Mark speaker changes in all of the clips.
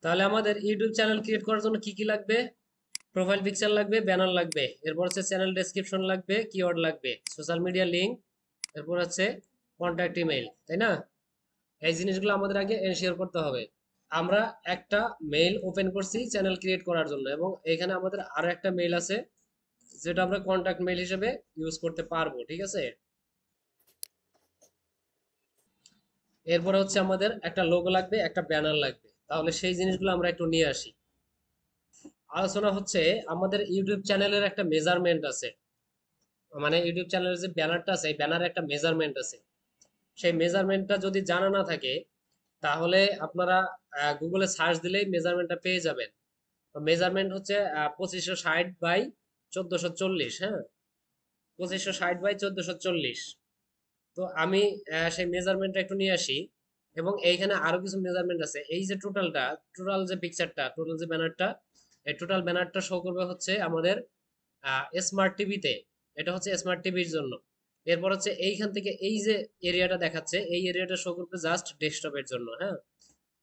Speaker 1: তাহলে আমাদের YouTube channel create করার জন্য কি কি লাগবে? প্রোফাইল পিকচার লাগবে, ব্যানার লাগবে, এরপর হচ্ছে চ্যানেল ডেসক্রিপশন লাগবে, কিওয়ার্ড লাগবে, সোশ্যাল মিডিয়া লিঙ্ক, এরপর হচ্ছে কন্ট্যাক্ট ইমেইল, তাই না? এই জিনিসগুলো আমাদের আগে এনশিওর করতে হবে। আমরা একটা মেইল ওপেন করছি চ্যানেল ক্রিয়েট করার জন্য, এবং এখানে আমাদের আরো একটা মেইল আছে যেটা আমরা কন্ট্যাক্ট মেইল হিসেবে ইউজ করতে পারবো, ঠিক আছে? এরপরে হচ্ছে আমাদের একটা লোগো লাগবে, একটা ব্যানার লাগবে। তাহলে সেই জিনিসগুলো আমরা একটু নিয়ে আসি। আলোচনা হচ্ছে আমাদের ইউটিউব চ্যানেলের একটা মেজারমেন্ট আছে, মানে ইউটিউব চ্যানেলের যে ব্যানারটা আছে এই ব্যানারে একটা মেজারমেন্ট আছে। সেই মেজারমেন্টটা যদি জানা না থাকে তাহলে আপনারা গুগলে সার্চ দিলেই মেজারমেন্টটা পেয়ে যাবেন। মেজারমেন্ট হচ্ছে 2560 বাই 1440। হ্যাঁ, 2560 বাই 1440। তো আমি সেই মেজারমেন্টটা একটু নিয়ে আসি, এবং এইখানে আরো কিছু মেজারমেন্ট আছে। এই যে টোটাল যে পিকচারটা, টোটাল যে ব্যানারটা, এই টোটাল ব্যানারটা শো করবে হচ্ছে আমাদের স্মার্ট টিভিতে। এটা হচ্ছে স্মার্ট টিভির জন্য। এরপর হচ্ছে এইখান থেকে এই যে এরিয়াটা দেখাচ্ছে এই এরিয়াটা শো করবে জাস্ট ডেস্কটপের জন্য। হ্যাঁ,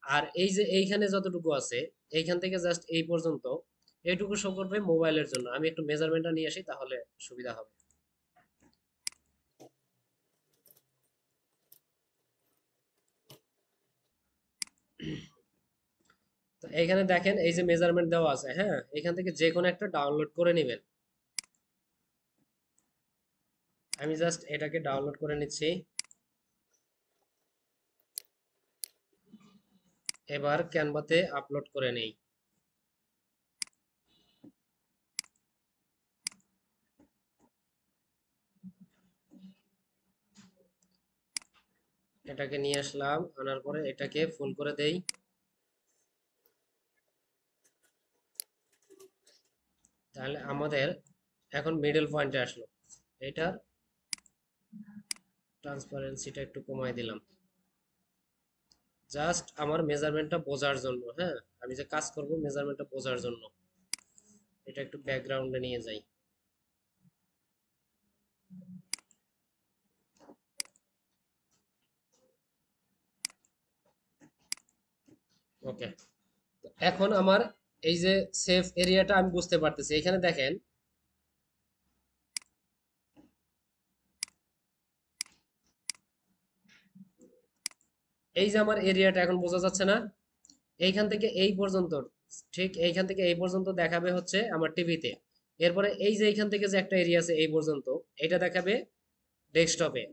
Speaker 1: আর এই যে এইখানে যতটুকু আছে এইখান থেকে জাস্ট এই পর্যন্ত এইটুকু শো করবে মোবাইলের জন্য। আমি একটু মেজারমেন্টটা নিয়ে আসি তাহলে সুবিধা হবে। তো এইখানে দেখেন এই যে মেজারমেন্ট দেওয়া আছে। হ্যাঁ, এখান থেকে যে কোনো একটা ডাউনলোড করে নেবেন। আমি জাস্ট এটাকে ডাউনলোড করে নিচ্ছি। এবার ক্যানভাতে আপলোড করে নেই। এটাকে নিয়ে আসলাম, আনার পরে এটাকে ফুল করে দেই। তাহলে আমাদের এখন মিডল পয়েন্টে আসলো। এটার ট্রান্সপারেন্সিটা একটু কমাই দিলাম, জাস্ট আমার মেজারমেন্টটা বোঝার জন্য। হ্যাঁ, আমি যে কাজ করব মেজারমেন্টটা বোঝার জন্য। এটা একটু ব্যাকগ্রাউন্ডে নিয়ে যাই। ওকে, এখন আমার এই যে সেফ এরিয়াটা আমি বুঝতে পারতেছি। এখানে দেখেন এই যে আমার এরিয়াটা এখন বোঝা যাচ্ছে না? এইখান থেকে এই পর্যন্ত, ঠিক এইখান থেকে এই পর্যন্ত দেখাবে হচ্ছে আমার টিভিতে। এরপরে এই যে এইখান থেকে যে একটা এরিয়া আছে এই পর্যন্ত, এটা দেখাবে ডেস্কটপে।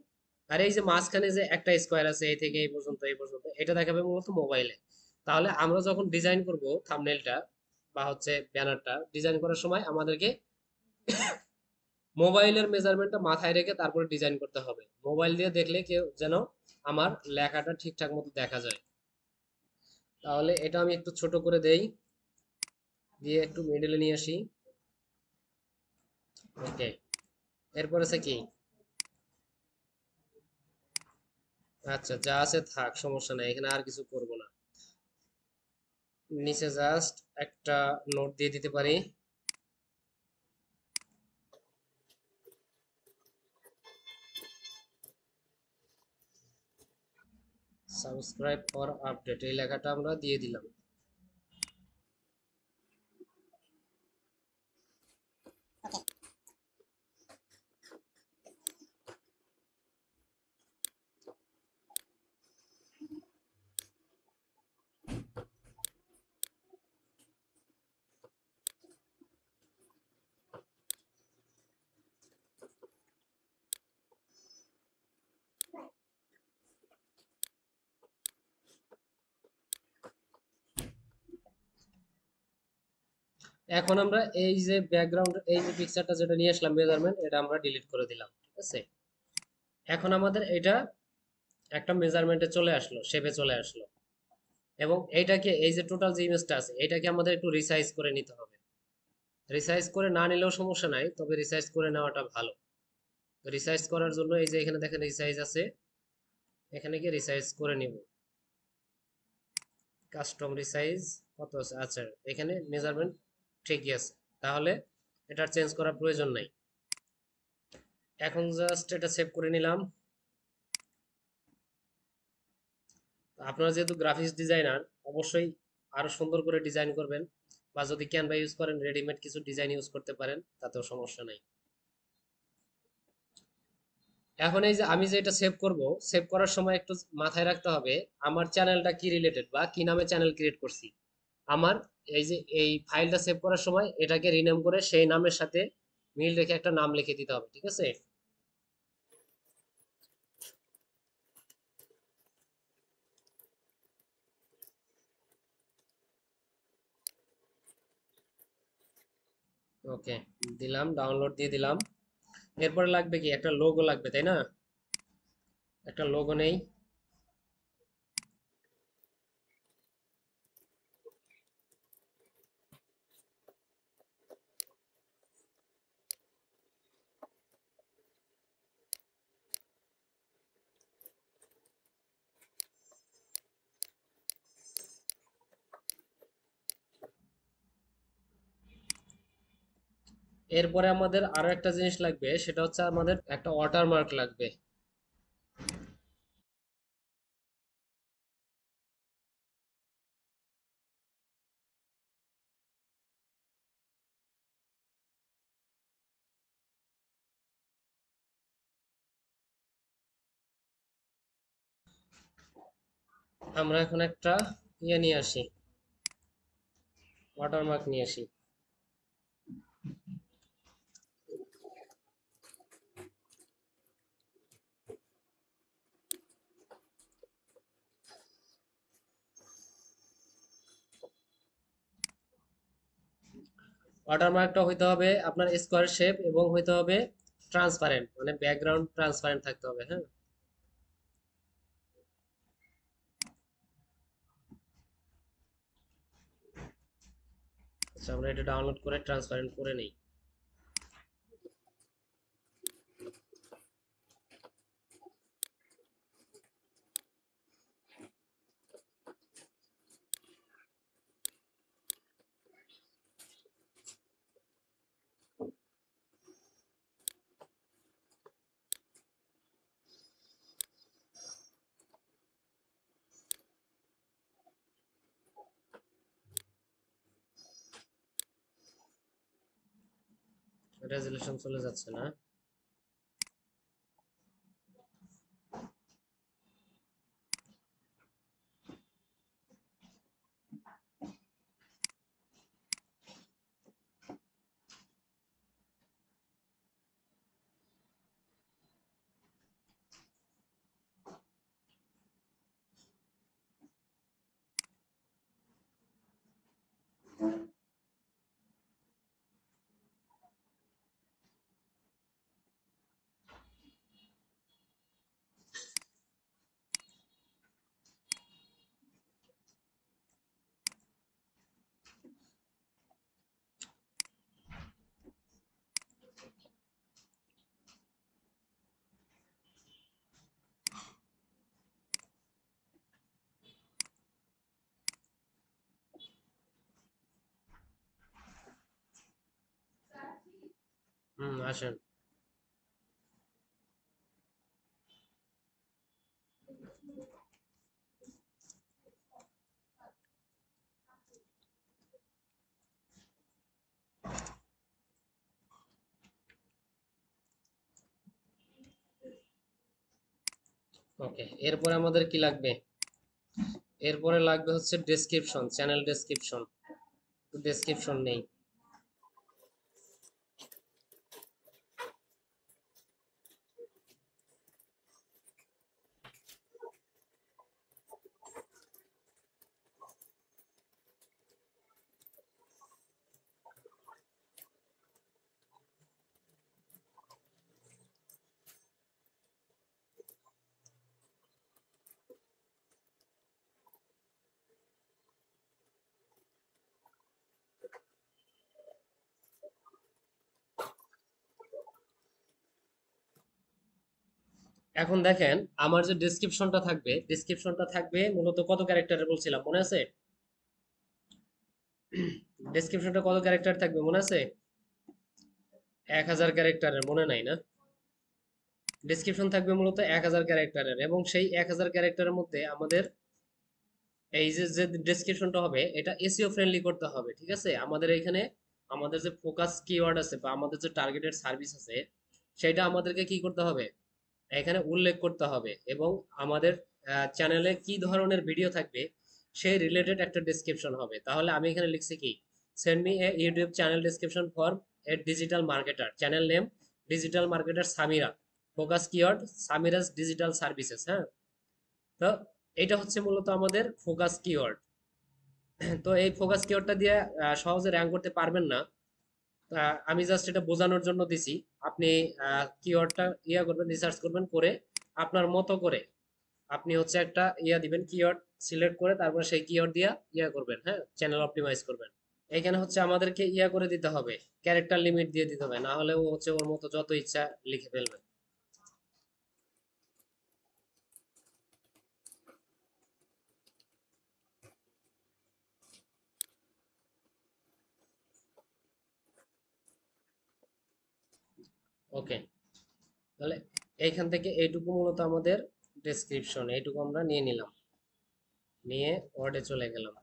Speaker 1: আর এই যে মাঝখানে যে একটা স্কোয়ার আছে এই থেকে এই পর্যন্ত এটা দেখাবে মূলত মোবাইলে। তাহলে আমরা যখন ডিজাইন করব থাম্বনেলটা বা হচ্ছে ব্যানারটা ডিজাইন করার সময় আমাদেরকে মোবাইলের মেজারমেন্টটা মাথায় রেখে তারপরে ডিজাইন করতে হবে। মোবাইল দিয়ে দেখলে কেউ যেন আমার লেখাটা ঠিকঠাক মতো দেখা যায়। তাহলে এটা আমি একটু ছোট করে দেই, দিয়ে একটু মিডলে নিয়ে আসি। ওকে, এরপর আছে কি? আচ্ছা, যা আছে থাক, সমস্যা নাই, এখানে আর কিছু করব না। নিচে জাস্ট একটা নোট দিয়ে দিতে পারি। সাবস্ক্রাইব ফর আপডেট এই লেখাটা আমরা দিয়ে দিলাম। এখন আমরা এই যে ব্যাকগ্রাউন্ড এই যে পিকচারটা যেটা নিয়ে আসলাম মেজারমেন্ট, এটা আমরা ডিলিট করে দিলাম, ঠিক আছে? এখন আমাদের এটা একটা মেজারমেন্টে চলে আসলো, শেপে চলে আসলো। এবং এইটাকে এই যে টোটাল যে ইমেজটা আছে এটাকে আমাদের একটু রিসাইজ করে নিতে হবে। রিসাইজ করে না নিলেও সমস্যা নাই, তবে রিসাইজ করে নেওয়াটা ভালো। রিসাইজ করার জন্য এই যে এখানে দেখেন রিসাইজ আছে, এখানে গিয়ে রিসাইজ করে নিব। কাস্টম রিসাইজ কত আছে? আচ্ছা, এখানে মেজারমেন্ট ঠিকই আছে, তাহলে এটা চেঞ্জ করার প্রয়োজন নাই। এখন জাস্ট এটা সেভ করে নিলাম। আপনারা যেহেতু গ্রাফিক্স ডিজাইনার, অবশ্যই আরো সুন্দর করে ডিজাইন করবেন, বা যদি ক্যানভা ইউজ করেন রেডিমেড কিছু ডিজাইন ইউজ করতে পারেন, তাতেও সমস্যা নাই। এখন এই যে আমি যে এটা সেভ করব, সেভ করার সময় একটু মাথায় রাখতে হবে আমার চ্যানেলটা কি রিলেটেড বা কি নামে চ্যানেল ক্রিয়েট করছি। আমার এই যে এই ফাইলটা সেভ করার সময় এটাকে রিনেম করে সেই নামের সাথে মিল রেখে একটা নাম লিখে দিতে হবে, ঠিক আছে? ওকে, দিলাম, ডাউনলোড দিয়ে দিলাম। এরপরে লাগবে কি, একটা লোগো লাগবে, তাই না? একটা লোগো নেই। এরপরে আমাদের আরো একটা জিনিস লাগবে, সেটা হচ্ছে আমাদের একটা ওয়াটারমার্ক লাগবে। আমরা এখন একটা ইয়ে নিয়ে আসি, ওয়াটারমার্ক নিয়ে আসি। ওয়াটারমার্কটা হইতে হবে আপনার স্কোয়ার শেপ এবং হইতে হবে ট্রান্সপারেন্ট, মানে ব্যাকগ্রাউন্ড ট্রান্সপারেন্ট থাকতে হবে, হ্যাঁ। আচ্ছা, আমরা এটা ডাউনলোড করে ট্রান্সপারেন্ট করে নেই। রেজুলেশন চলে যাচ্ছে না। আসেন। ওকে, এরপরে আমাদের কি লাগবে? এরপরে লাগবে হচ্ছে ডেসক্রিপশন, চ্যানেল ডেসক্রিপশন। ডেসক্রিপশন নেই। এখন দেখেন, আমার যে ডেসক্রিপশনটা থাকবে মূলত কত ক্যারেক্টারে বলছিলাম, মনে আছে? ডেসক্রিপশনটা কত ক্যারেক্টার থাকবে মনে আছে? 1000 ক্যারেক্টারের, মনে নাই না? ডেসক্রিপশন থাকবে মূলত 1000 ক্যারেক্টারের, এবং সেই 1000 ক্যারেক্টারের মধ্যে আমাদের এই যে যে ডেসক্রিপশনটা হবে এটা এসইও ফ্রেন্ডলি করতে হবে, ঠিক আছে? আমাদের এখানে আমাদের যে ফোকাস কিওয়ার্ড আছে বা আমাদের যে টার্গেটেড সার্ভিস আছে সেটা আমাদেরকে কি করতে হবে, এখানে উল্লেখ করতে হবে, এবং আমাদের চ্যানেলে কি ধরনের ভিডিও থাকবে সেই রিলেটেড একটা ডেসক্রিপশন হবে। তাহলে আমি এখানে লিখছি কি, send me a YouTube channel description for a digital marketer, channel name digital marketer Samira, focus keyword Samira's digital services. হ্যাঁ, তো এটা হচ্ছে মূলত আমাদের ফোকাস কিওয়ার্ড। তো এই ফোকাস কিওয়ার্ডটা দিয়ে সহজে র্যাঙ্ক করতে পারবেন না। আমি জাস্ট এটা বোঝানোর জন্য দিছি। আপনি কিওয়ার্ডটা করবেন, রিসার্চ করবেন, করে আপনার মতো করে আপনি হচ্ছে একটা দিবেন, কিওয়ার্ড সিলেক্ট করে তারপর সেই কিওয়ার্ড দিয়া করবেন। হ্যাঁ, চ্যানেল অপটিমাইজ করবেন। এখানে হচ্ছে আমাদেরকে করে দিতে হবে, ক্যারেক্টার লিমিট দিয়ে দিতে হবে, না হলে ও হচ্ছে ওর মতো যত ইচ্ছা লিখে ফেলবে। ওকে, তাহলে এইখান থেকে এইটুকু মূলত আমাদের ডেসক্রিপশন, এইটুকু আমরা নিয়ে নিলাম, নিয়ে ওয়ার্ডে চলে গেলাম।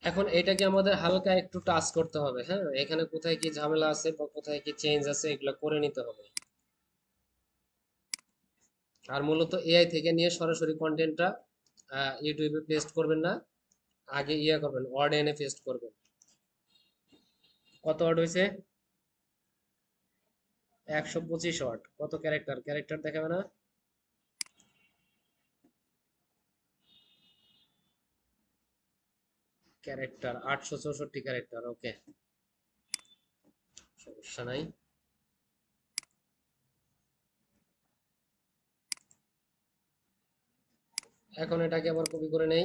Speaker 1: এখন এটাকে আমাদের হালকা একটু টাচ করতে হবে। হ্যাঁ, এখানে কোথায় কি ঝামেলা আছে বা কোথায় কি চেঞ্জ আছে এগুলো করে নিতে হবে। আর মূলত এআই থেকে নিয়ে সরাসরি কন্টেন্টটা ইউটিউবে পেস্ট করবেন না, আগে করবেন, ওয়ার্ড এনে পেস্ট করবেন। কত ওয়ার্ড হয়েছে? 125 ওয়ার্ড। কত ক্যারেক্টার? ক্যারেক্টার দেখাবে না? Character 864 character. ওকে, সমস্যা নাই। এখন এটাকে আবার কপি করে নেই।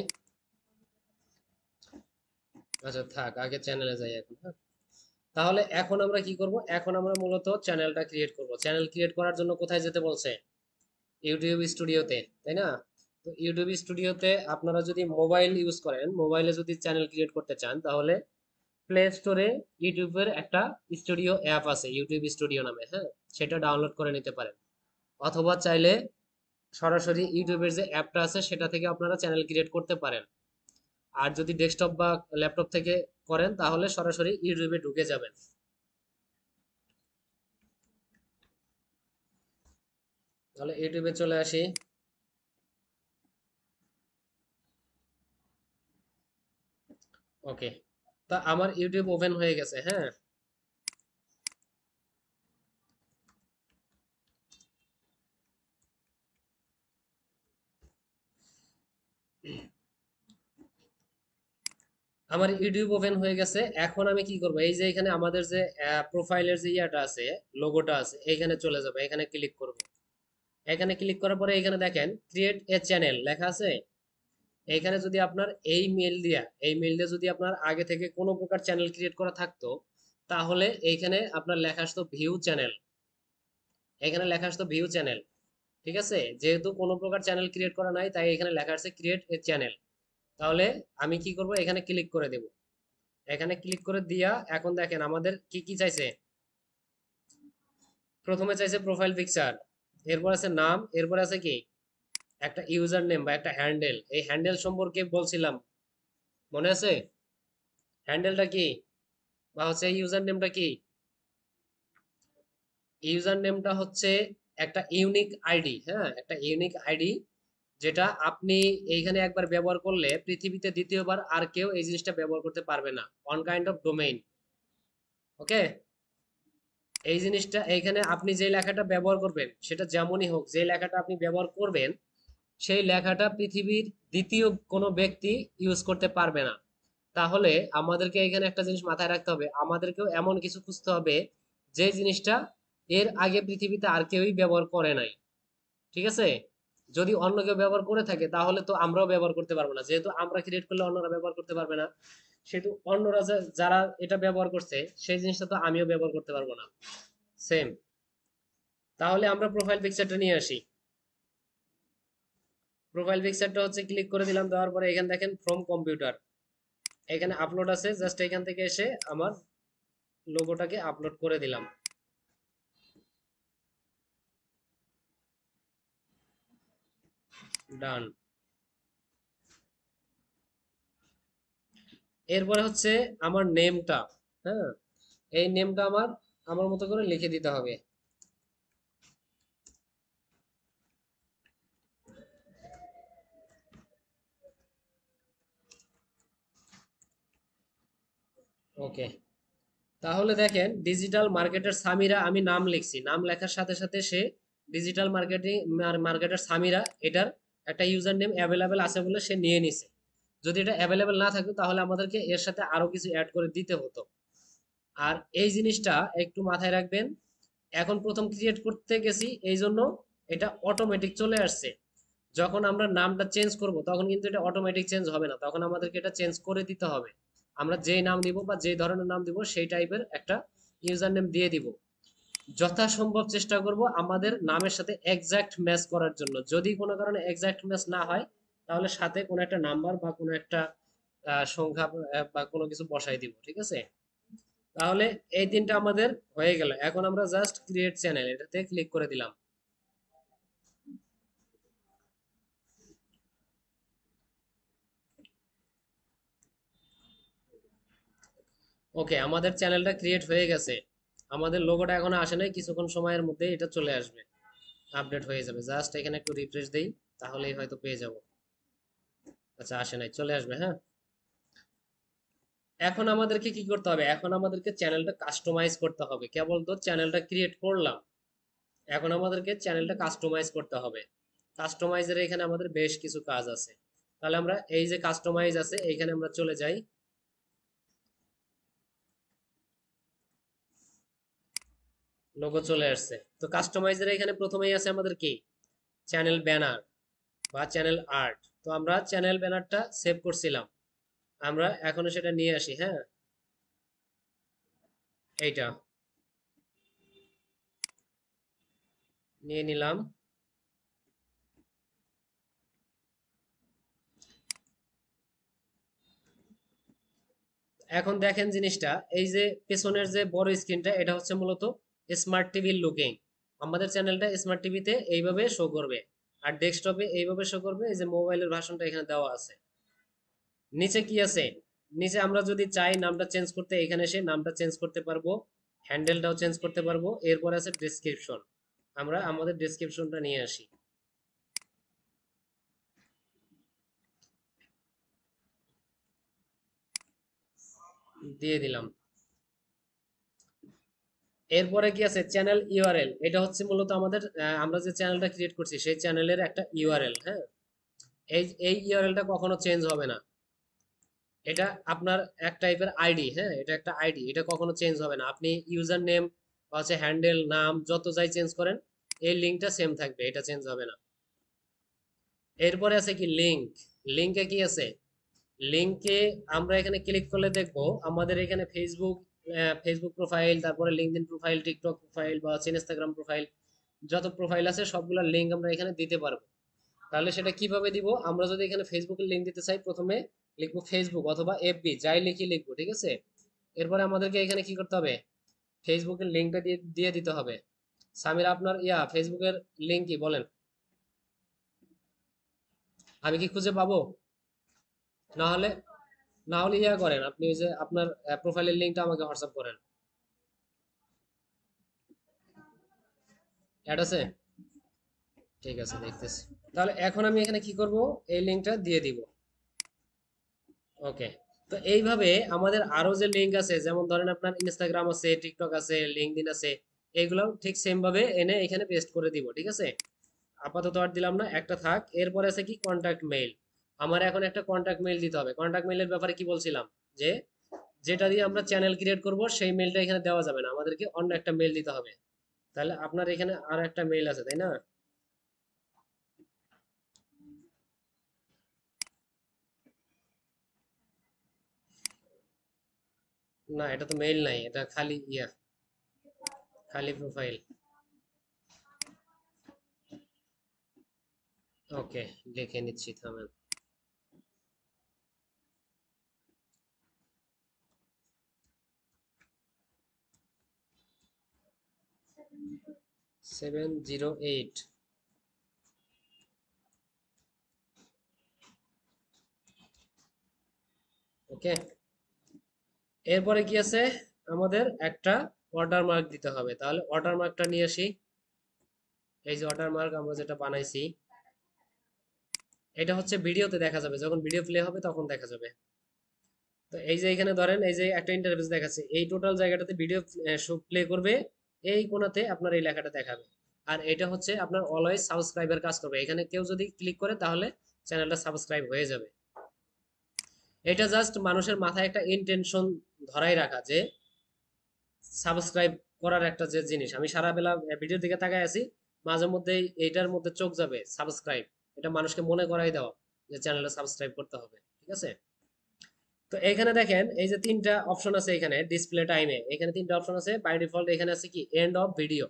Speaker 1: আচ্ছা থাক, আগে চ্যানেলে যাই এখন। হ্যাঁ, তাহলে এখন আমরা কি করব, এখন আমরা মূলত চ্যানেলটা ক্রিয়েট করব। চ্যানেল ক্রিয়েট করার জন্য কোথায় যেতে বলছে? ইউটিউব স্টুডিওতে, তাই না? তো ইউটিউব স্টুডিওতে আপনারা যদি মোবাইল ইউজ করেন, মোবাইলে যদি চ্যানেল ক্রিয়েট করতে চান, তাহলে প্লে স্টোরে ইউটিউবের একটা স্টুডিও অ্যাপ আছে, ইউটিউব স্টুডিও নামে। হ্যাঁ, সেটা ডাউনলোড করে নিতে পারেন, অথবা চাইলে সরাসরি ইউটিউবের যে অ্যাপটা আছে সেটা থেকে আপনারা চ্যানেল ক্রিয়েট করতে পারেন। আর যদি ডেস্কটপ বা ল্যাপটপ থেকে করেন তাহলে সরাসরি ইউটিউবে ঢুকে যাবেন। তাহলে ইউটিউবে চলে আসি। ওকে, তা আমার ইউটিউব ওপেন হয়ে গেছে। হ্যাঁ, আমার ইউটিউব ওপেন হয়ে গেছে। এখন আমি কি করব, এই যে এখানে আমাদের যে প্রোফাইলের যে আছে, লোগোটা আছে, এইখানে চলে যাব, এখানে ক্লিক করব। এখানে ক্লিক করার পরে এখানে দেখেন ক্রিয়েট এ চ্যানেল লেখা আছে। এখানে যদি আপনার এই মেল দিয়ে যদি আপনার আগে থেকে কোনো প্রকার চ্যানেল ক্রিয়েট করা থাকতো, তাহলে এইখানে আপনার লেখা আসতো ভিউ চ্যানেল। এখানে লেখা আসতো ভিউ চ্যানেল, ঠিক আছে? যেহেতু কোনো প্রকার চ্যানেল ক্রিয়েট করা নাই, তাই এখানে লেখা আছে ক্রিয়েট এ চ্যানেল। তাহলে আমি কি করব, এখানে ক্লিক করে দেব। এখানে ক্লিক করে দিয়া এখন দেখেন আমাদের কি কি চাইছে। প্রথমে চাইছে প্রোফাইল পিকচার, এরপর আছে নাম, এরপর আছে কি একটা ইউজার নেম বা একটা হ্যান্ডেল। এই হ্যান্ডেল সম্পর্কে বলছিলাম, মনে আছে? হ্যান্ডেলটা কি বা হচ্ছে ইউজার নেমটা কি? ইউজার নেমটা হচ্ছে একটা ইউনিক আইডি। হ্যাঁ, একটা ইউনিক আইডি, যেটা আপনি এইখানে একবার ব্যবহার করলে পৃথিবীতে দ্বিতীয়বার আর কেউ এই জিনিসটা ব্যবহার করতে পারবে না। One kind of domain. Okay, এই জিনিসটা এইখানে আপনি যে লেখাটা ব্যবহার করবেন সেটা যেমনই হোক, যে লেখাটা আপনি ব্যবহার করবেন সেই লেখাটা পৃথিবীর দ্বিতীয় কোনো ব্যক্তি ইউজ করতে পারবে না। তাহলে আমাদেরকে এখানে একটা জিনিস মাথায় রাখতে হবে, আমাদেরকেও এমন কিছু খুঁজতে হবে যে জিনিসটা এর আগে পৃথিবীতে আর কেউই ব্যবহার করে নাই। ঠিক আছে? যদি অন্য কেউ ব্যবহার করে থাকে তাহলে তো আমরাও ব্যবহার করতে পারবো না, যেহেতু আমরা ক্রিয়েট করলে অন্যরা ব্যবহার করতে পারবে না, সেহেতু অন্যরা যারা এটা ব্যবহার করছে সেই জিনিসটা তো আমিও ব্যবহার করতে পারবো না। সেম। তাহলে আমরা প্রোফাইল পিকচারটা নিয়ে আসি। প্রোফাইল পিকচারটা হচ্ছে ক্লিক করে দিলাম, দেওয়ার পরে এখানে দেখেন ফ্রম কম্পিউটার, এখানে আপলোড আছে, জাস্ট এখান থেকে এসে আমার লোগোটাকে আপলোড করে দিলাম। ডান। এরপরে হচ্ছে আমার নেমটা, হ্যাঁ, এই নেমটা আমার আমার মতো করে লিখে দিতে হবে। ওকে, তাহলে দেখেন ডিজিটাল মার্কেটার সামিরা, আমি নাম লিখছি, নাম লেখার সাথে সাথে সে ডিজিটাল মার্কেটার সামিরা এটার একটা ইউজার নেম অ্যাভেলেবেল আছে বলে সে নিয়ে নিছে। যদি এটা অ্যাভেলেবেল না থাকতো তাহলে আমাদেরকে এর সাথে আরো কিছু অ্যাড করে দিতে হতো। আর এই জিনিসটা একটু মাথায় রাখবেন, এখন প্রথম ক্রিয়েট করতে গেছি এই জন্য এটা অটোমেটিক চলে আসছে। যখন আমরা নামটা চেঞ্জ করব তখন কিন্তু এটা অটোমেটিক চেঞ্জ হবে না, তখন আমাদেরকে এটা চেঞ্জ করে দিতে হবে। আমরা যেই নাম দিব বা যেই ধরনের নাম দিব সেই টাইপের একটা ইউজার নেম দিয়ে দিব। যথাসম্ভব চেষ্টা করব আমাদের নামের সাথে এক্সাক্ট ম্যাচ করার জন্য। যদি কোনো কারণে এক্সাক্ট ম্যাচ না হয় তাহলে সাথে কোনো একটা নাম্বার বা কোনো একটা সংখ্যা বা কোনো কিছু বসাই দিব, ঠিক আছে? তাহলে এই তিনটা আমাদের হয়ে গেল। এখন আমরা জাস্ট ক্রিয়েট চ্যানেল এটাতে ক্লিক করে দিলাম। ওকে, আমাদের চ্যানেলটা ক্রিয়েট হয়ে গেছে। আমাদের লোগোটা এখনো আসে নাই, কিছুক্ষণ সময়ের মধ্যে এটা চলে আসবে, আপডেট হয়ে যাবে। জাস্ট এখানে একটু রিফ্রেশ দেই, তাহলেই হয়তো পেয়ে যাব। আচ্ছা, আসে নাই, চলে আসবে, হ্যাঁ। এখন আমাদেরকে কি করতে হবে, এখন আমাদেরকে চ্যানেলটা কাস্টমাইজ করতে হবে। কেবল তো চ্যানেলটা ক্রিয়েট করলাম, এখন আমাদেরকে চ্যানেলটা কাস্টমাইজ করতে হবে। কাস্টমাইজের এখানে আমাদের বেশ কিছু কাজ আছে। তাহলে আমরা এই যে কাস্টমাইজ আছে এইখানে আমরা চলে যাই। লোগো চলে আসছে। তো কাস্টমাইজের এখানে প্রথমেই আছে আমাদের কি, চ্যানেল ব্যানার বা চ্যানেল আর্ট। তো আমরা চ্যানেল ব্যানারটা সেভ করছিলাম, আমরা এখনো সেটা নিয়ে আসি, হ্যাঁ। এইটা নিয়ে নিলাম। এখন দেখেন জিনিসটা, এই যে পেছনের যে বড় স্ক্রিনটা এটা হচ্ছে মূলত স্মার্ট টিভির লুকিং। আমাদের চ্যানেলটা স্মার্ট টিভিতে এইভাবে শো করবে, আর ডেস্কটপে এইভাবে শো করবে। এই যে মোবাইলের ভার্সনটা এখানে দেওয়া আছে। নিচে কি আছে, নিচে আমরা যদি চাই নামটা চেঞ্জ করতে এখানে এসে নামটা চেঞ্জ করতে পারবো, হ্যান্ডেলটাও চেঞ্জ করতে পারবো। এরপর আছে ডেসক্রিপশন, আমরা আমাদের ডেসক্রিপশনটা নিয়ে আসি, দিয়ে দিলাম। এরপরে কি আছে, চ্যানেল ইউআরএল। এটা হচ্ছে মূলত আমাদের আমরা যে চ্যানেলটা ক্রিয়েট করছি সেই চ্যানেলের একটা ইউআরএল, হ্যাঁ। এই ইউআরএলটা কখনো চেঞ্জ হবে না। এটা আপনার এক টাইপের আইডি, হ্যাঁ, এটা একটা আইডি, এটা কখনো চেঞ্জ হবে না। আপনি ইউজার নেম বা হচ্ছে হ্যান্ডেল নাম যত যাই চেঞ্জ করেন এই লিঙ্কটা সেম থাকবে, এটা চেঞ্জ হবে না। এরপরে আছে কি লিঙ্ক। লিঙ্কে কি আছে, লিঙ্কে আমরা এখানে ক্লিক করলে দেখবো আমাদের এখানে ফেসবুক, ফেসবুক প্রোফাইল, তারপরে লিঙ্কডইন প্রোফাইল, টিকটক প্রোফাইল বা হচ্ছে ইনস্টাগ্রাম প্রোফাইল, যত প্রোফাইল আছে সবগুলোর লিঙ্ক আমরা এখানে দিতে পারবো। তাহলে সেটা কিভাবে দিব, আমরা যদি এখানে ফেসবুকের লিঙ্ক দিতে চাই প্রথমে লিখবো ফেসবুক অথবা এফবি, যাই লিখি লিখবো, ঠিক আছে। এরপরে আমাদেরকে এখানে কি করতে হবে, ফেসবুকের লিঙ্কটা দিয়ে দিয়ে দিতে হবে। সামির, আপনার ফেসবুকের লিঙ্ক কি বলেন, আমি কি খুঁজে পাবো? না হলে, না হলে করেন আপনি, ওই যে আপনার প্রোফাইলের লিঙ্কটা আমাকে হোয়াটসঅ্যাপ করেন। অ্যাড আছে, ঠিক আছে, দেখতেছি। তাহলে এখন আমি এখানে কি করব, এই লিঙ্কটা দিয়ে দিব। ওকে, তো এইভাবে আমাদের আরো যে লিঙ্ক আছে, যেমন ধরেন আপনার ইনস্টাগ্রাম আছে, টিকটক আছে, লিঙ্কডইন আছে, এগুলো ঠিক সেম ভাবে এনে এখানে পেস্ট করে দিব, ঠিক আছে। আপাতত আর দিলাম না, একটা থাক। এরপরে আছে কি, কন্ট্যাক্ট মেইল। আমার এখন একটা কন্ট্যাক্ট মেইল দিতে হবে। কন্ট্যাক্ট মেইলের ব্যাপারে কি বলছিলাম, যে যেটা দিয়ে আমরা চ্যানেল ক্রিয়েট করব সেই মেইলটা এখানে দেওয়া যাবে না, আমাদেরকে অন্য একটা মেইল দিতে হবে। তাহলে আপনার এখানে আর একটা মেইল আছে, তাই না? না, এটা তো মেইল নাই, এটা খালি খালি প্রোফাইল। ওকে, লিখে নিচ্ছি, থামেন। 708। ওকে, এরপরে কি আছে, আমাদের একটা ওয়াটারমার্ক দিতে হবে। তাহলে ওয়াটারমার্কটা নিয়ে আসি। এই যে ওয়াটারমার্ক আমরা যেটা বানাইছি, এটা হচ্ছে ভিডিওতে দেখা যাবে, যখন ভিডিও প্লে হবে তখন দেখা যাবে। তো এই যে এখানে ধরেন, এই যে একটা ইন্টারফেস দেখাচ্ছে, এই টোটাল জায়গাটাতে ভিডিও প্লে করবে, এই কোণাতে আপনার এই লেখাটা দেখাবে। আর এটা হচ্ছে আপনার অলওয়েজ সাবস্ক্রাইবার কাজ করবে, এখানে কেউ যদি ক্লিক করে তাহলে চ্যানেলটা সাবস্ক্রাইব হয়ে যাবে। এটা জাস্ট মানুষের মাথায় একটা ইন্টেনশন ধরাই রাখা, যে সাবস্ক্রাইব করার একটা যে জিনিস, আমি সারা বেলা ভিডিওর দিকে তাকাই আছি, মাঝে মধ্যেই এইটার মধ্যে চোখ যাবে সাবস্ক্রাইব, এটা মানুষকে মনে করাই দেওয়া যে চ্যানেলটা সাবস্ক্রাইব করতে হবে। ঠিক আছে, তো এখানে দেখেন এই যে তিনটা অপশন আছে, এখানে ডিসপ্লে টাইমে এখানে তিনটা অপশন আছে বাই ডিফল্ট। এখানে আছে কি end of video.